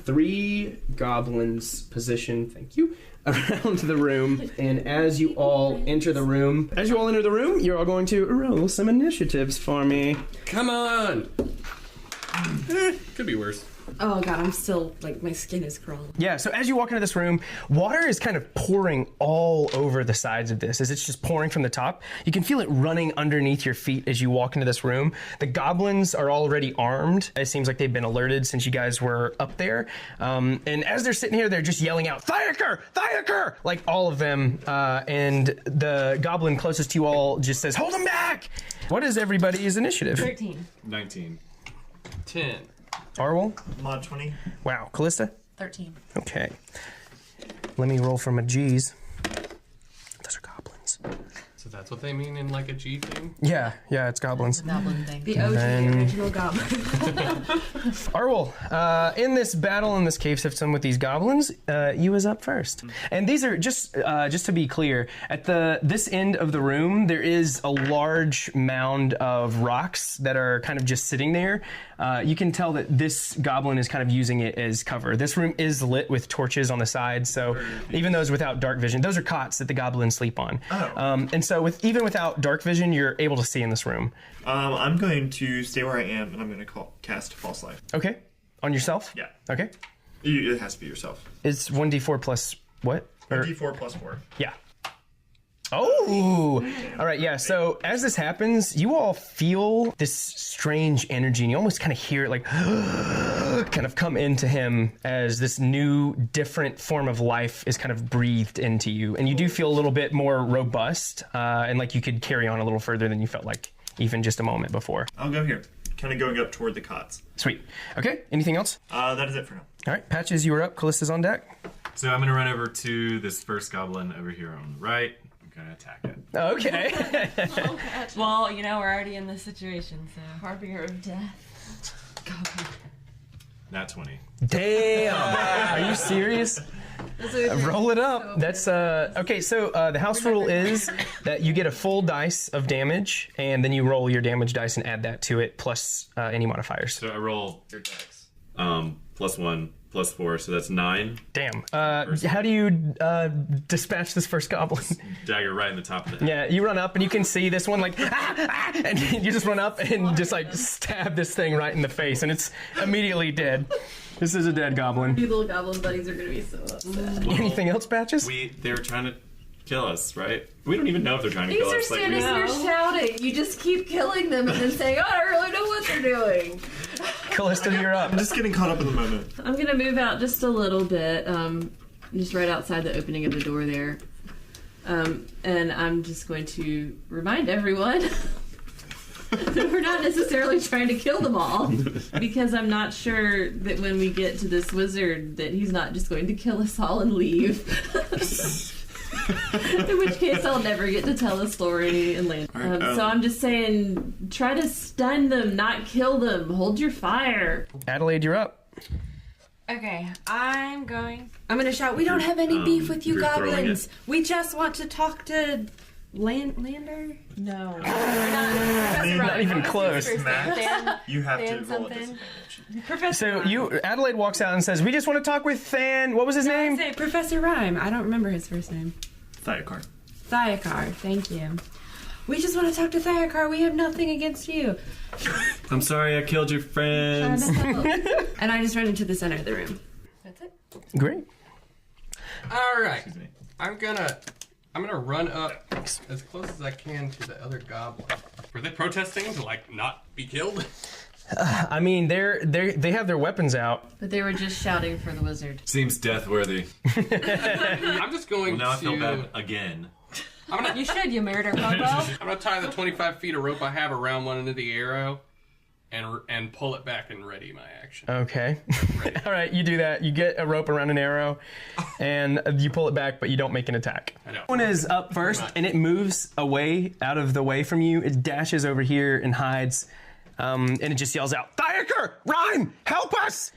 3 goblins positioned, thank you, around the room. And as you all enter the room, you're all going to roll some initiatives for me. Come on! Could be worse. Oh god, I'm still my skin is crawling. Yeah, so as you walk into this room, water is kind of pouring all over the sides of this. As it's just pouring from the top, you can feel it running underneath your feet as you walk into this room. The goblins are already armed. It seems like they've been alerted since you guys were up there. And as they're sitting here, they're just yelling out, "Thyakir! Thyakir!" Like all of them. And the goblin closest to you all just says, "Hold them back!" What is everybody's initiative? 13. 19. 10. Arwol? Mod 20. Wow. Callista? 13. Okay. Let me roll for my G's. Those are goblins. So that's what they mean in a G thing? Yeah, it's goblins. Goblin thing. The OG original goblin. Arwol, in this battle in this cave system with these goblins, you was up first. And these are just to be clear, at this end of the room, there is a large mound of rocks that are kind of just sitting there. You can tell that this goblin is kind of using it as cover. This room is lit with torches on the side, so even those without dark vision, those are cots that the goblins sleep on. And so even without dark vision, you're able to see in this room. I'm going to stay where I am, and I'm going to cast False Light. Okay. On yourself? Yeah. Okay. It has to be yourself. It's 1d4 plus what? D4 plus 4. Yeah. Oh! All right, yeah. So as this happens, you all feel this strange energy, and you almost kind of hear it kind of come into him as this new, different form of life is kind of breathed into you. And you do feel a little bit more robust, and like you could carry on a little further than you felt like even just a moment before. I'll go here. Kind of going up toward the cots. Sweet. Okay, anything else? That is it for now. All right, Patches, you were up. Callista's on deck. So I'm gonna run over to this first goblin over here on the right. I'm gonna attack it. Okay. Well, we're already in this situation, so. Harbinger of death. Nat 20. Damn. Are you serious? Roll it up. That's okay. So the house rule is that you get a full dice of damage, and then you roll your damage dice and add that to it plus any modifiers. So I roll your dex. +1, +4, so that's 9. Damn. How do you dispatch this first goblin? Dagger right in the top of the head. Yeah, you run up and you can see this one like, and you just run up and just like stab this thing right in the face, and it's immediately dead. This is a dead goblin. Your little goblin buddies are gonna be so upset. Anything else, Patches? They were trying to kill us, right? We don't even know if they're trying to These kill are us. standing here shouting. You just keep killing them and then saying, "Oh, I don't really know what they're doing." Callista, you're up. I'm just getting caught up in the moment. I'm gonna move out just a little bit, just right outside the opening of the door there, and I'm just going to remind everyone that we're not necessarily trying to kill them all, because I'm not sure that when we get to this wizard that he's not just going to kill us all and leave. In which case I'll never get to tell a story and land. So I'm just saying, try to stun them, not kill them. Hold your fire. Adelaide, you're up. Okay, I'm going. I'm gonna shout, we don't have any beef with you you're throwing goblins. We just want to talk to Lander? No. Not even close. Dan, You have to Dan roll a something. disadvantage. Professor. So Adelaide walks out and says, "We just want to talk with Than." What was his name? Say Professor Rhyme. I don't remember his first name. Thiokar. Thiokar, thank you. We just want to talk to Thiokar. We have nothing against you. I'm sorry I killed your friends. And I just run into the center of the room. That's it. Great. All right. I'm gonna run up as close as I can to the other goblin. Were they protesting to like not be killed? I mean, they have their weapons out. But they were just shouting for the wizard. Seems death worthy. I'm just going Now I to. feel bad again. You should, you murder hobo. I'm gonna tie the 25 feet of rope I have around one end of the arrow, and pull it back and ready my action. Okay. All right, you do that. You get a rope around an arrow, and you pull it back, but you don't make an attack. I know. One is up first, and it moves away out of the way from you. It dashes over here and hides, and it just yells out, "Thiokar! Rhyme! Help us!"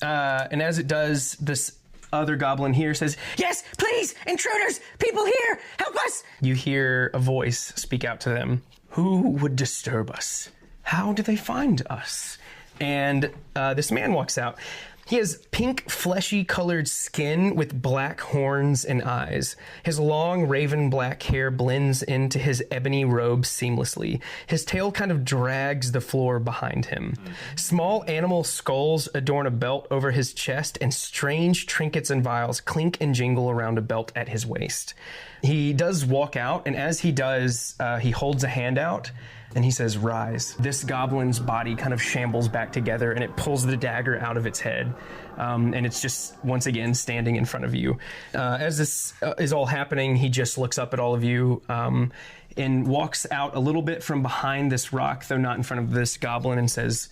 And as it does, this other goblin here says, "Yes, please, intruders, people here, help us!" You hear a voice speak out to them. "Who would disturb us? How do they find us?" And this man walks out. He has pink, fleshy colored skin with black horns and eyes. His long, raven black hair blends into his ebony robe seamlessly. His tail kind of drags the floor behind him. Small animal skulls adorn a belt over his chest, and strange trinkets and vials clink and jingle around a belt at his waist. He does walk out, and as he does, he holds a hand out. And he says, "Rise." This goblin's body kind of shambles back together, and it pulls the dagger out of its head. And it's just, once again, standing in front of you. As this is all happening, he just looks up at all of you and walks out a little bit from behind this rock, though not in front of this goblin, and says,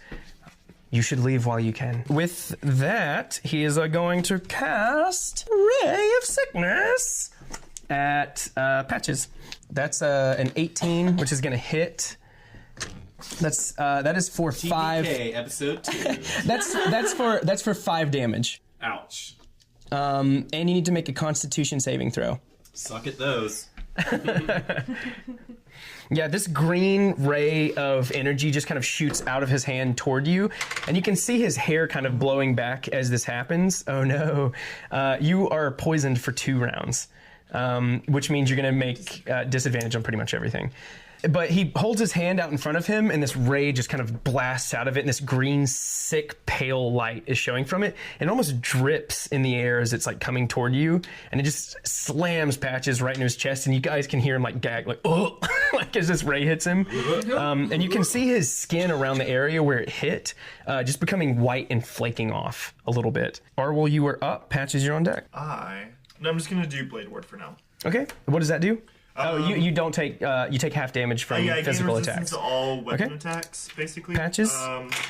"You should leave while you can." With that, he is going to cast Ray of Sickness at Patches. That's an 18, which is going to hit. That is for 5. TPK, episode 2. That's for 5 damage. Ouch. And you need to make a Constitution saving throw. Suck at those. Yeah, this green ray of energy just kind of shoots out of his hand toward you, and you can see his hair kind of blowing back as this happens. Oh no. You are poisoned for 2 rounds, which means you're going to make disadvantage on pretty much everything. But he holds his hand out in front of him, and this ray just kind of blasts out of it, and this green, sick, pale light is showing from it. It almost drips in the air as it's like coming toward you, and it just slams Patches right into his chest, and you guys can hear him like gag, like, oh, like as this ray hits him. And you can see his skin around the area where it hit, just becoming white and flaking off a little bit. Arwol, you are up. Patches, you're on deck. No, I'm just gonna do Blade Ward for now. Okay. What does that do? You don't take you take half damage from physical gain attacks. to all weapon attacks, basically. Patches?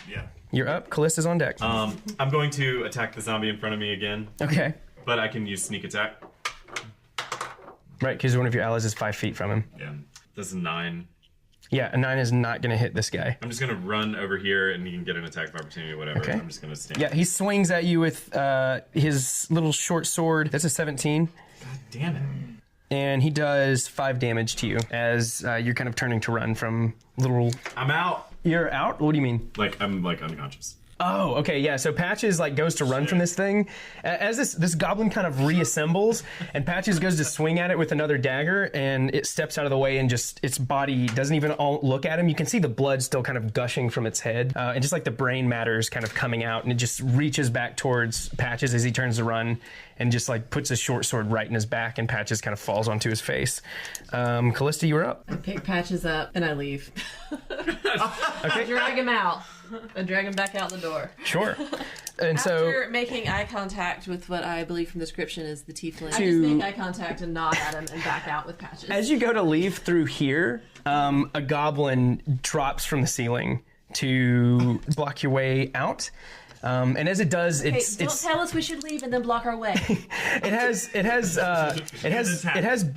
Yeah. You're up. Callista's on deck. I'm going to attack the zombie in front of me again. Okay. But I can use sneak attack. Right, because one of your allies is 5 feet from him. Yeah. This is 9. Yeah, a 9 is not going to hit this guy. I'm just going to run over here and he can get an attack of opportunity or whatever. Okay. I'm just going to stand. Yeah, he swings at you with his little short sword. That's a 17. God damn it. And he does 5 damage to you as you're kind of turning to run from little... I'm out. You're out? What do you mean? I'm unconscious. Oh, okay, yeah. So Patches like goes to run from this thing. As this goblin kind of reassembles, and Patches goes to swing at it with another dagger, and it steps out of the way, and just its body doesn't even look at him. You can see the blood still kind of gushing from its head, and just like the brain matter's kind of coming out, and it just reaches back towards Patches as he turns to run, and just like puts his short sword right in his back, and Patches kind of falls onto his face. Callista, you're up. I pick Patches up and I leave. Okay. Drag him out. I drag him back out the door. Sure. And After making eye contact with what I believe from the description is the tiefling, I To- just make eye contact and nod at him and back out with Patches. as you go to leave through here, a goblin drops from the ceiling to block your way out. And as it does, Hey, it's don't tell us we should leave and then block our way. it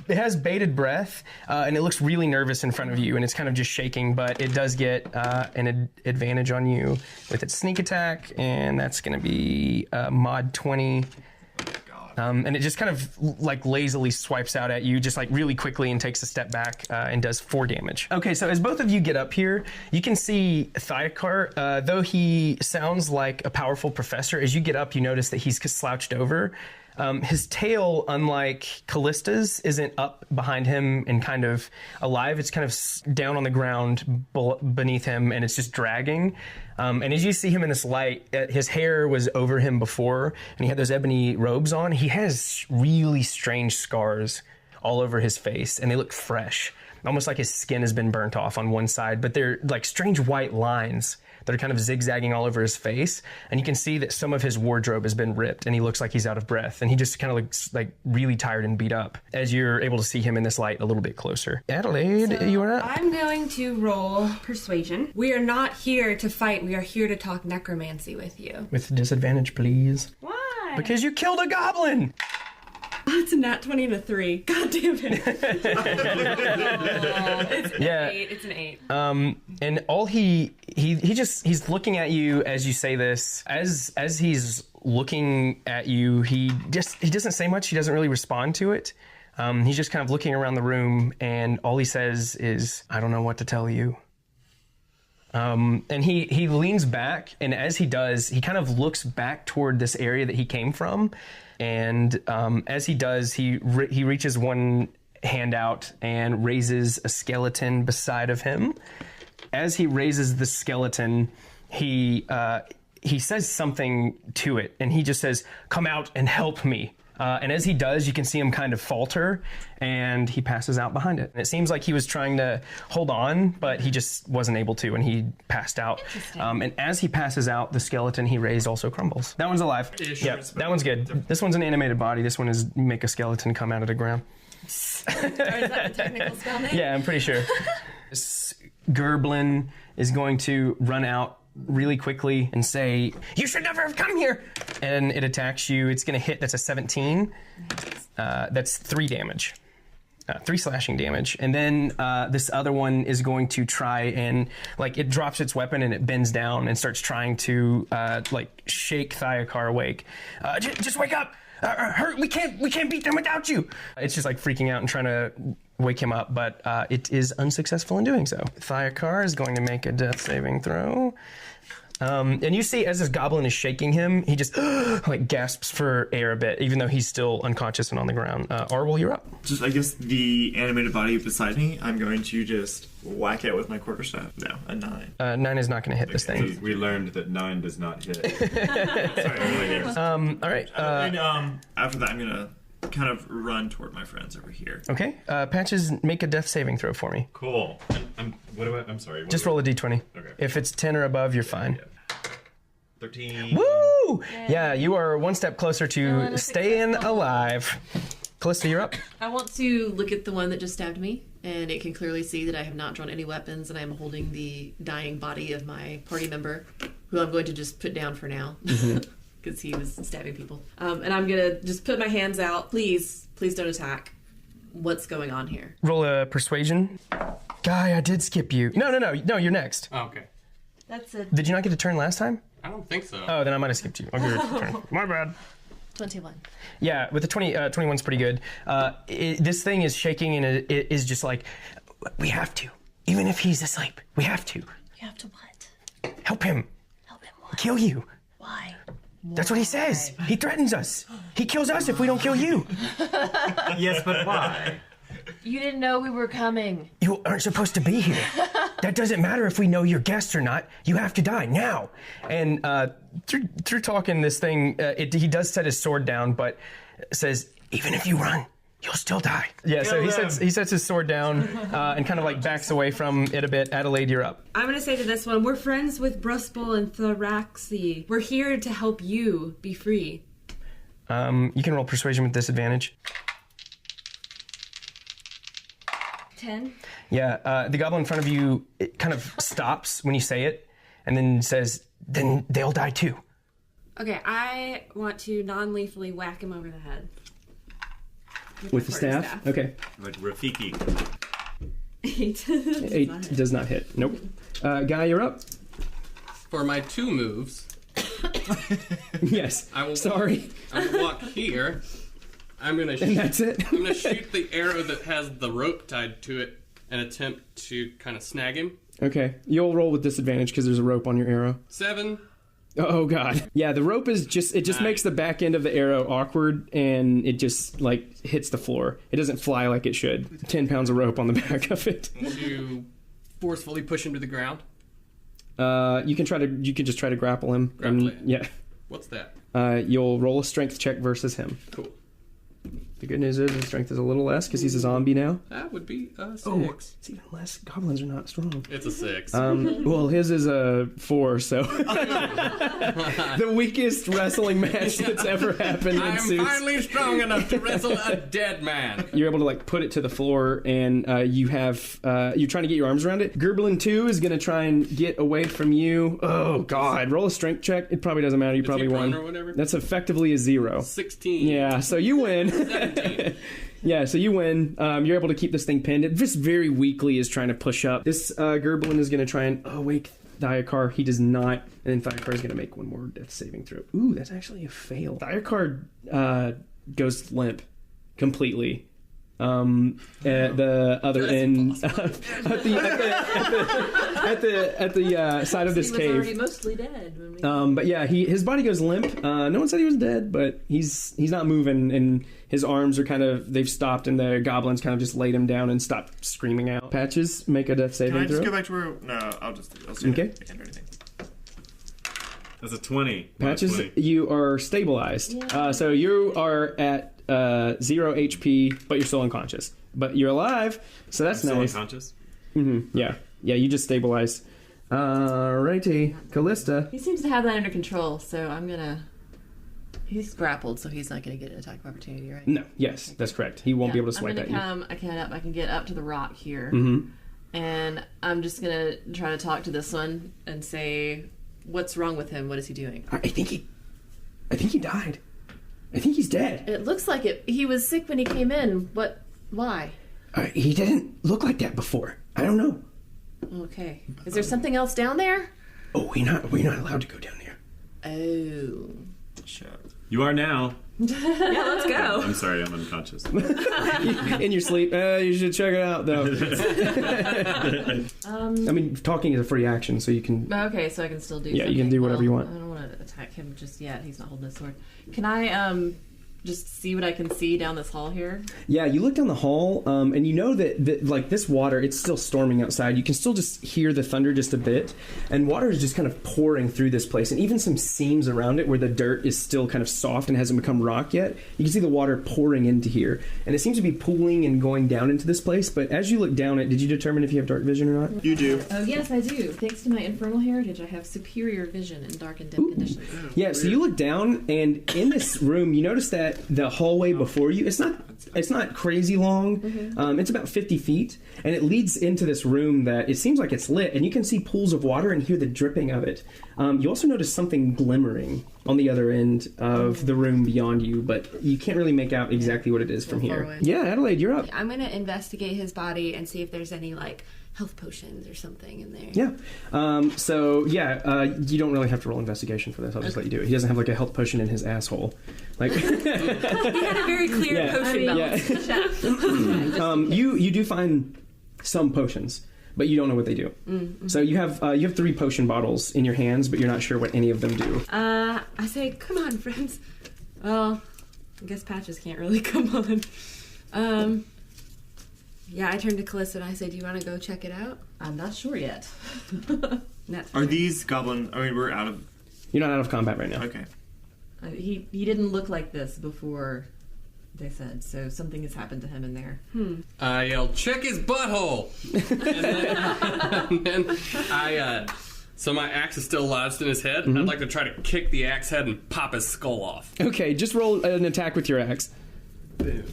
has bated breath, and it looks really nervous in front of you, and it's kind of just shaking. But it does get an advantage on you with its sneak attack, and that's going to be mod 20. And it just kind of like lazily swipes out at you just like really quickly and takes a step back and does 4 damage. Okay, so as both of you get up here, you can see Thiakar, though he sounds like a powerful professor, as you get up you notice that he's slouched over. His tail, unlike Callista's, isn't up behind him and kind of alive. It's kind of down on the ground beneath him, and it's just dragging. And as you see him in this light, his hair was over him before, and he had those ebony robes on. He has really strange scars all over his face, and they look fresh. Almost like his skin has been burnt off on one side, but they're like strange white lines that are kind of zigzagging all over his face. And you can see that some of his wardrobe has been ripped, and he looks like he's out of breath, and he just kind of looks like really tired and beat up as you're able to see him in this light a little bit closer. Adelaide, you are up. I'm going to roll persuasion. We are not here to fight. We are here to talk necromancy with you. With disadvantage, please. Why? Because you killed a goblin! Oh, it's a nat 20 and a 3. God damn it. It's an 8. It's an 8. And all he's looking at you as you say this. As he's looking at you, he doesn't say much. He doesn't really respond to it. He's just kind of looking around the room, and all he says is, "I don't know what to tell you." And he leans back, and as he does, he kind of looks back toward this area that he came from. And as he does, he reaches one hand out and raises a skeleton beside of him. As he raises the skeleton, he says something to it, and he just says, "Come out and help me." And as he does, you can see him kind of falter, and he passes out behind it. And it seems like he was trying to hold on, but he just wasn't able to, and he passed out. And as he passes out, the skeleton he raised also crumbles. That one's alive. Yep, that one's good. This one's an animated body. This one is make a skeleton come out of the ground. Or is that the technical spell name? Yeah, I'm pretty sure. This Goblin is going to run out really quickly and say, "You should never have come here!" And it attacks you. It's going to hit. That's a 17. That's 3 damage. 3 slashing damage. And then this other one is going to try and, like, it drops its weapon and it bends down and starts trying to, shake Thiakar awake. Just wake up! We can't beat them without you! It's just, like, freaking out and trying to wake him up, but it is unsuccessful in doing so. Thiakar is going to make a death saving throw. And you see, as this goblin is shaking him, he just like gasps for air a bit, even though he's still unconscious and on the ground. Arwol, you're up. Just, I guess, the animated body beside me, I'm going to just whack it with my quarterstaff. No, a 9. 9 is not going to hit this thing. We learned that 9 does not hit. Sorry, I'm really good. All right. And after that, I'm going to kind of run toward my friends over here. Okay. Patches, make a death saving throw for me. Cool. I'm sorry. Just roll a d20. Okay. If it's 10 or above, you're fine. 13. Woo! Yeah, you are one step closer to staying alive. Callista, you're up. I want to look at the one that just stabbed me, and it can clearly see that I have not drawn any weapons, and I am holding the dying body of my party member, who I'm going to just put down for now, because he was stabbing people. And I'm going to just put my hands out. Please don't attack. What's going on here? Roll a persuasion. Guy, I did skip you. No, you're next. Oh, okay. That's a Did you not get a turn last time? I don't think so. Oh, then I might have skipped you. I'll give you a turn. My bad. 21. Yeah, with the 21's pretty good. This thing is shaking, and it is just like, we have to. Even if he's asleep, we have to. You have to what? Help him. Help him what? kill you. Why? That's what he says. He threatens us. He kills us if we don't kill you. Yes, but why? You didn't know we were coming. You aren't supposed to be here. That doesn't matter if we know you're guests or not. You have to die now. And through talking this thing, he does set his sword down, but says, even if you run, you'll still die. Yeah, so he sets his sword down and kind of like backs away from it a bit. Adelaide, you're up. I'm gonna say to this one, we're friends with Bruspel and Thoraxi. We're here to help you be free. You can roll persuasion with disadvantage. 10. Yeah, the goblin in front of you, it kind of stops when you say it, and then says, then they'll die too. Okay, I want to non-lethally whack him over the head. With the staff? Okay. Like Rafiki. 8. 8 does not hit. Nope. Guy, you're up. For my 2 moves, Yes. I will Sorry. I will walk here. I'm gonna And that's it. I'm gonna shoot the arrow that has the rope tied to it and attempt to kind of snag him. Okay. You'll roll with disadvantage because there's a rope on your arrow. 7. Oh god. Yeah, the rope is just makes the back end of the arrow awkward and it just like hits the floor. It doesn't fly like it should. 10 pounds of rope on the back of it. To forcefully push him to the ground. You can just try to grapple him. Grapple him. Yeah. What's that? You'll roll a strength check versus him. Cool. The good news is his strength is a little less because he's a zombie now. That would be a 6. Oh, it's even less. Goblins are not strong. It's a 6. Well, his is a 4, so the weakest wrestling match that's ever happened in I'm Suits. finally strong enough to wrestle a dead man. You're able to like put it to the floor, and you're trying to get your arms around it. Goblin 2 is going to try and get away from you. Oh God! Roll a strength check. It probably doesn't matter. You probably he won. prone or whatever? That's effectively a 0. 16. Yeah, so you win. 17. Yeah, so you win. You're able to keep this thing pinned. It just very weakly is trying to push up. This Goblin is going to try and wake Thyakar. He does not. And then Thyakar is going to make one more death saving throw. Ooh, that's actually a fail. Thyakar goes limp completely. At the other end, at the side of this He was cave. already mostly dead when we... But yeah, his body goes limp. No one said he was dead, but he's not moving, and his arms are they've stopped, and the goblins kind of just laid him down and stopped screaming out. Patches, make a death saving Can I just throw. go back to where? No, I'll see. Okay. I can't do anything. That's a 20. Patches, 20. you are stabilized. So you are at 0 HP, but you're still unconscious. But you're alive, so that's Still nice. unconscious? Mm-hmm. Yeah, you just stabilized. Alrighty, Callista. He seems to have that under control, so I'm gonna... He's grappled, so he's not gonna get an attack of opportunity, right? No, yes, that's correct. He won't be able to swipe at you. I can get up to the rock here, Mm-hmm. and I'm just gonna try to talk to this one and say, what's wrong with him? What is he doing? I think he died. I think he's dead. It looks like it. He was sick when he came in. Why? He didn't look like that before. I don't know. Okay. Is there something else down there? Oh, we're not allowed to go down there. Oh. You are now. Yeah, let's go. I'm sorry, I'm unconscious. In your sleep. You should check it out, though. I mean, talking is a free action, so you can... Okay, so I can still do Yeah, something. you can do whatever you want. I don't want to attack him just yet. He's not holding his sword. Can I just see what I can see down this hall here? Yeah, you look down the hall, and you know that like this water, it's still storming outside. You can still just hear the thunder just a bit, and water is just kind of pouring through this place, and even some seams around it where the dirt is still kind of soft and hasn't become rock yet. You can see the water pouring into here, and it seems to be pooling and going down into this place. But as you look down it, did you determine if you have dark vision or not? You do. Oh, yes, I do. Thanks to my infernal heritage, I have superior vision in dark and dim conditions. Yeah, so you look down, and in this room, you notice that the hallway before you, it's not crazy long. Mm-hmm. It's about 50 feet, and it leads into this room that it seems like it's lit, and you can see pools of water and hear the dripping of it. You also notice something glimmering on the other end of the room beyond you, but you can't really make out exactly what it is from here. away. Yeah, Adelaide, you're up. I'm gonna investigate his body and see if there's any like health potions or something in there. Yeah. You don't really have to roll investigation for this. I'll just let you do it. He doesn't have like a health potion in his asshole. Like He had a very clear potion belt. You do find some potions. but you don't know what they do. So you have 3 potion bottles in your hands, but you're not sure what any of them do. I say, come on, friends. Well, I guess Patches can't really come on. Yeah, I turn to Callista and I say, do you want to go check it out? I'm not sure yet. Are these goblin? I mean, we're out of. You're not out of combat right now. Okay. He didn't look like this before, they said, so something has happened to him in there. I yelled, check his butthole! and then I, so my axe is still lodged in his head. I'd like to try to kick the axe head and pop his skull off. Okay, just roll an attack with your axe. Boom.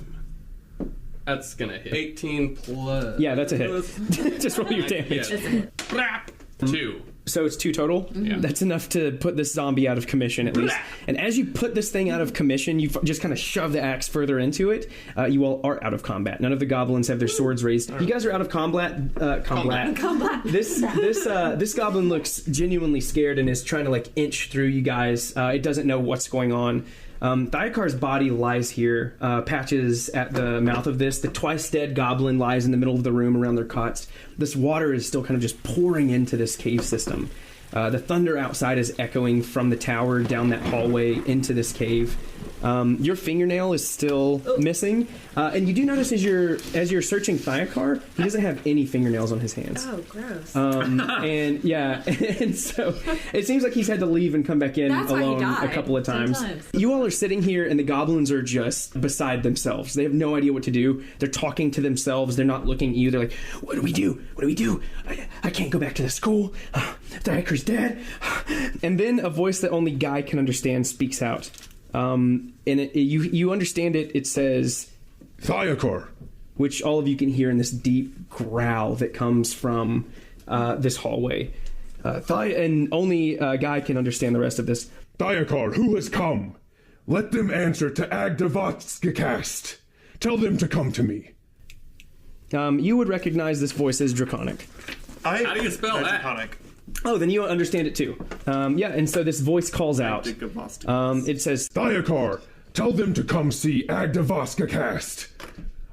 That's gonna hit. 18 plus... Yeah, that's a hit. Just roll your damage. Yeah. 2. So it's 2 total? Yeah. That's enough to put this zombie out of commission, at least. And as you put this thing out of commission, you just kind of shove the axe further into it. You all are out of combat. None of the goblins have their swords raised. You guys are out of combat. Combat. This goblin looks genuinely scared and is trying to, like, inch through you guys. It doesn't know what's going on. Thyakar's body lies here, Patches at the mouth of this. The twice dead goblin lies in the middle of the room around their cots. This water is still kind of just pouring into this cave system. The thunder outside is echoing from the tower down that hallway into this cave. Your fingernail is still missing, and you do notice as you're searching Thayakar, he doesn't have any fingernails on his hands. Oh, gross. And yeah, and so it seems like he's had to leave and come back in That's why he alone died a couple of times. Sometimes. You all are sitting here, and the goblins are just beside themselves. They have no idea what to do. They're talking to themselves. They're not looking at you. They're like, "What do we do? What do we do? I can't go back to the school. Thayakar's dead." And then a voice that only Guy can understand speaks out. And you understand it. It says, Thayakar, which all of you can hear in this deep growl that comes from this hallway. And only Guy can understand the rest of this. Thayakar, who has come? Let them answer to Agdavatskakast. Tell them to come to me. You would recognize this voice as Draconic. How do you spell that? Draconic. Oh, then you understand it too. Yeah, and so this voice calls out. It says, Thayakar, tell them to come see Agdavatskakast.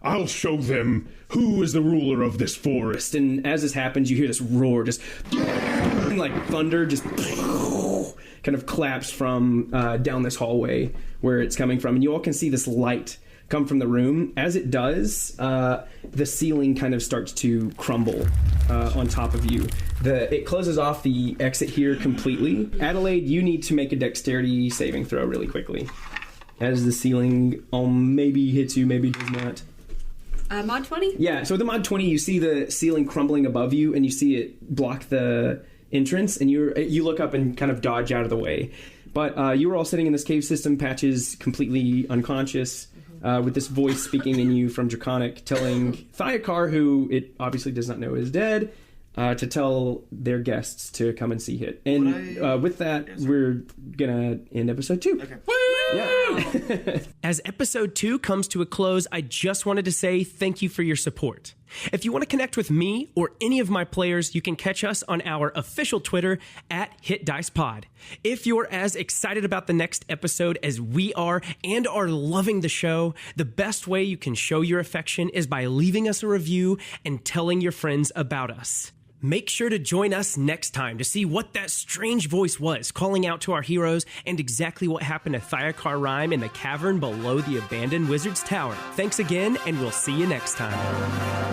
I'll show them who is the ruler of this forest. And as this happens, you hear this roar, just like thunder, just kind of collapse from down this hallway where it's coming from. And you all can see this light come from the room. As it does, the ceiling kind of starts to crumble on top of you. It closes off the exit here completely. Adelaide, you need to make a dexterity saving throw really quickly. As the ceiling maybe hits you, maybe does not. Mod 20? Yeah, so with the mod 20, you see the ceiling crumbling above you, and you see it block the entrance, and you look up and kind of dodge out of the way. But you were all sitting in this cave system, Patches completely unconscious, with this voice speaking in you from Draconic, telling Thayakar, who it obviously does not know is dead, to tell their guests to come and see Hit. And with that, we're gonna end episode 2. Okay. Yeah. As episode 2 comes to a close, I just wanted to say thank you for your support. If you want to connect with me or any of my players, you can catch us on our official Twitter @HitDicePod. If you're as excited about the next episode as we are and are loving the show, the best way you can show your affection is by leaving us a review and telling your friends about us. Make sure to join us next time to see what that strange voice was calling out to our heroes and exactly what happened to Thayakar Rhyme in the cavern below the abandoned wizard's tower. Thanks again, and we'll see you next time.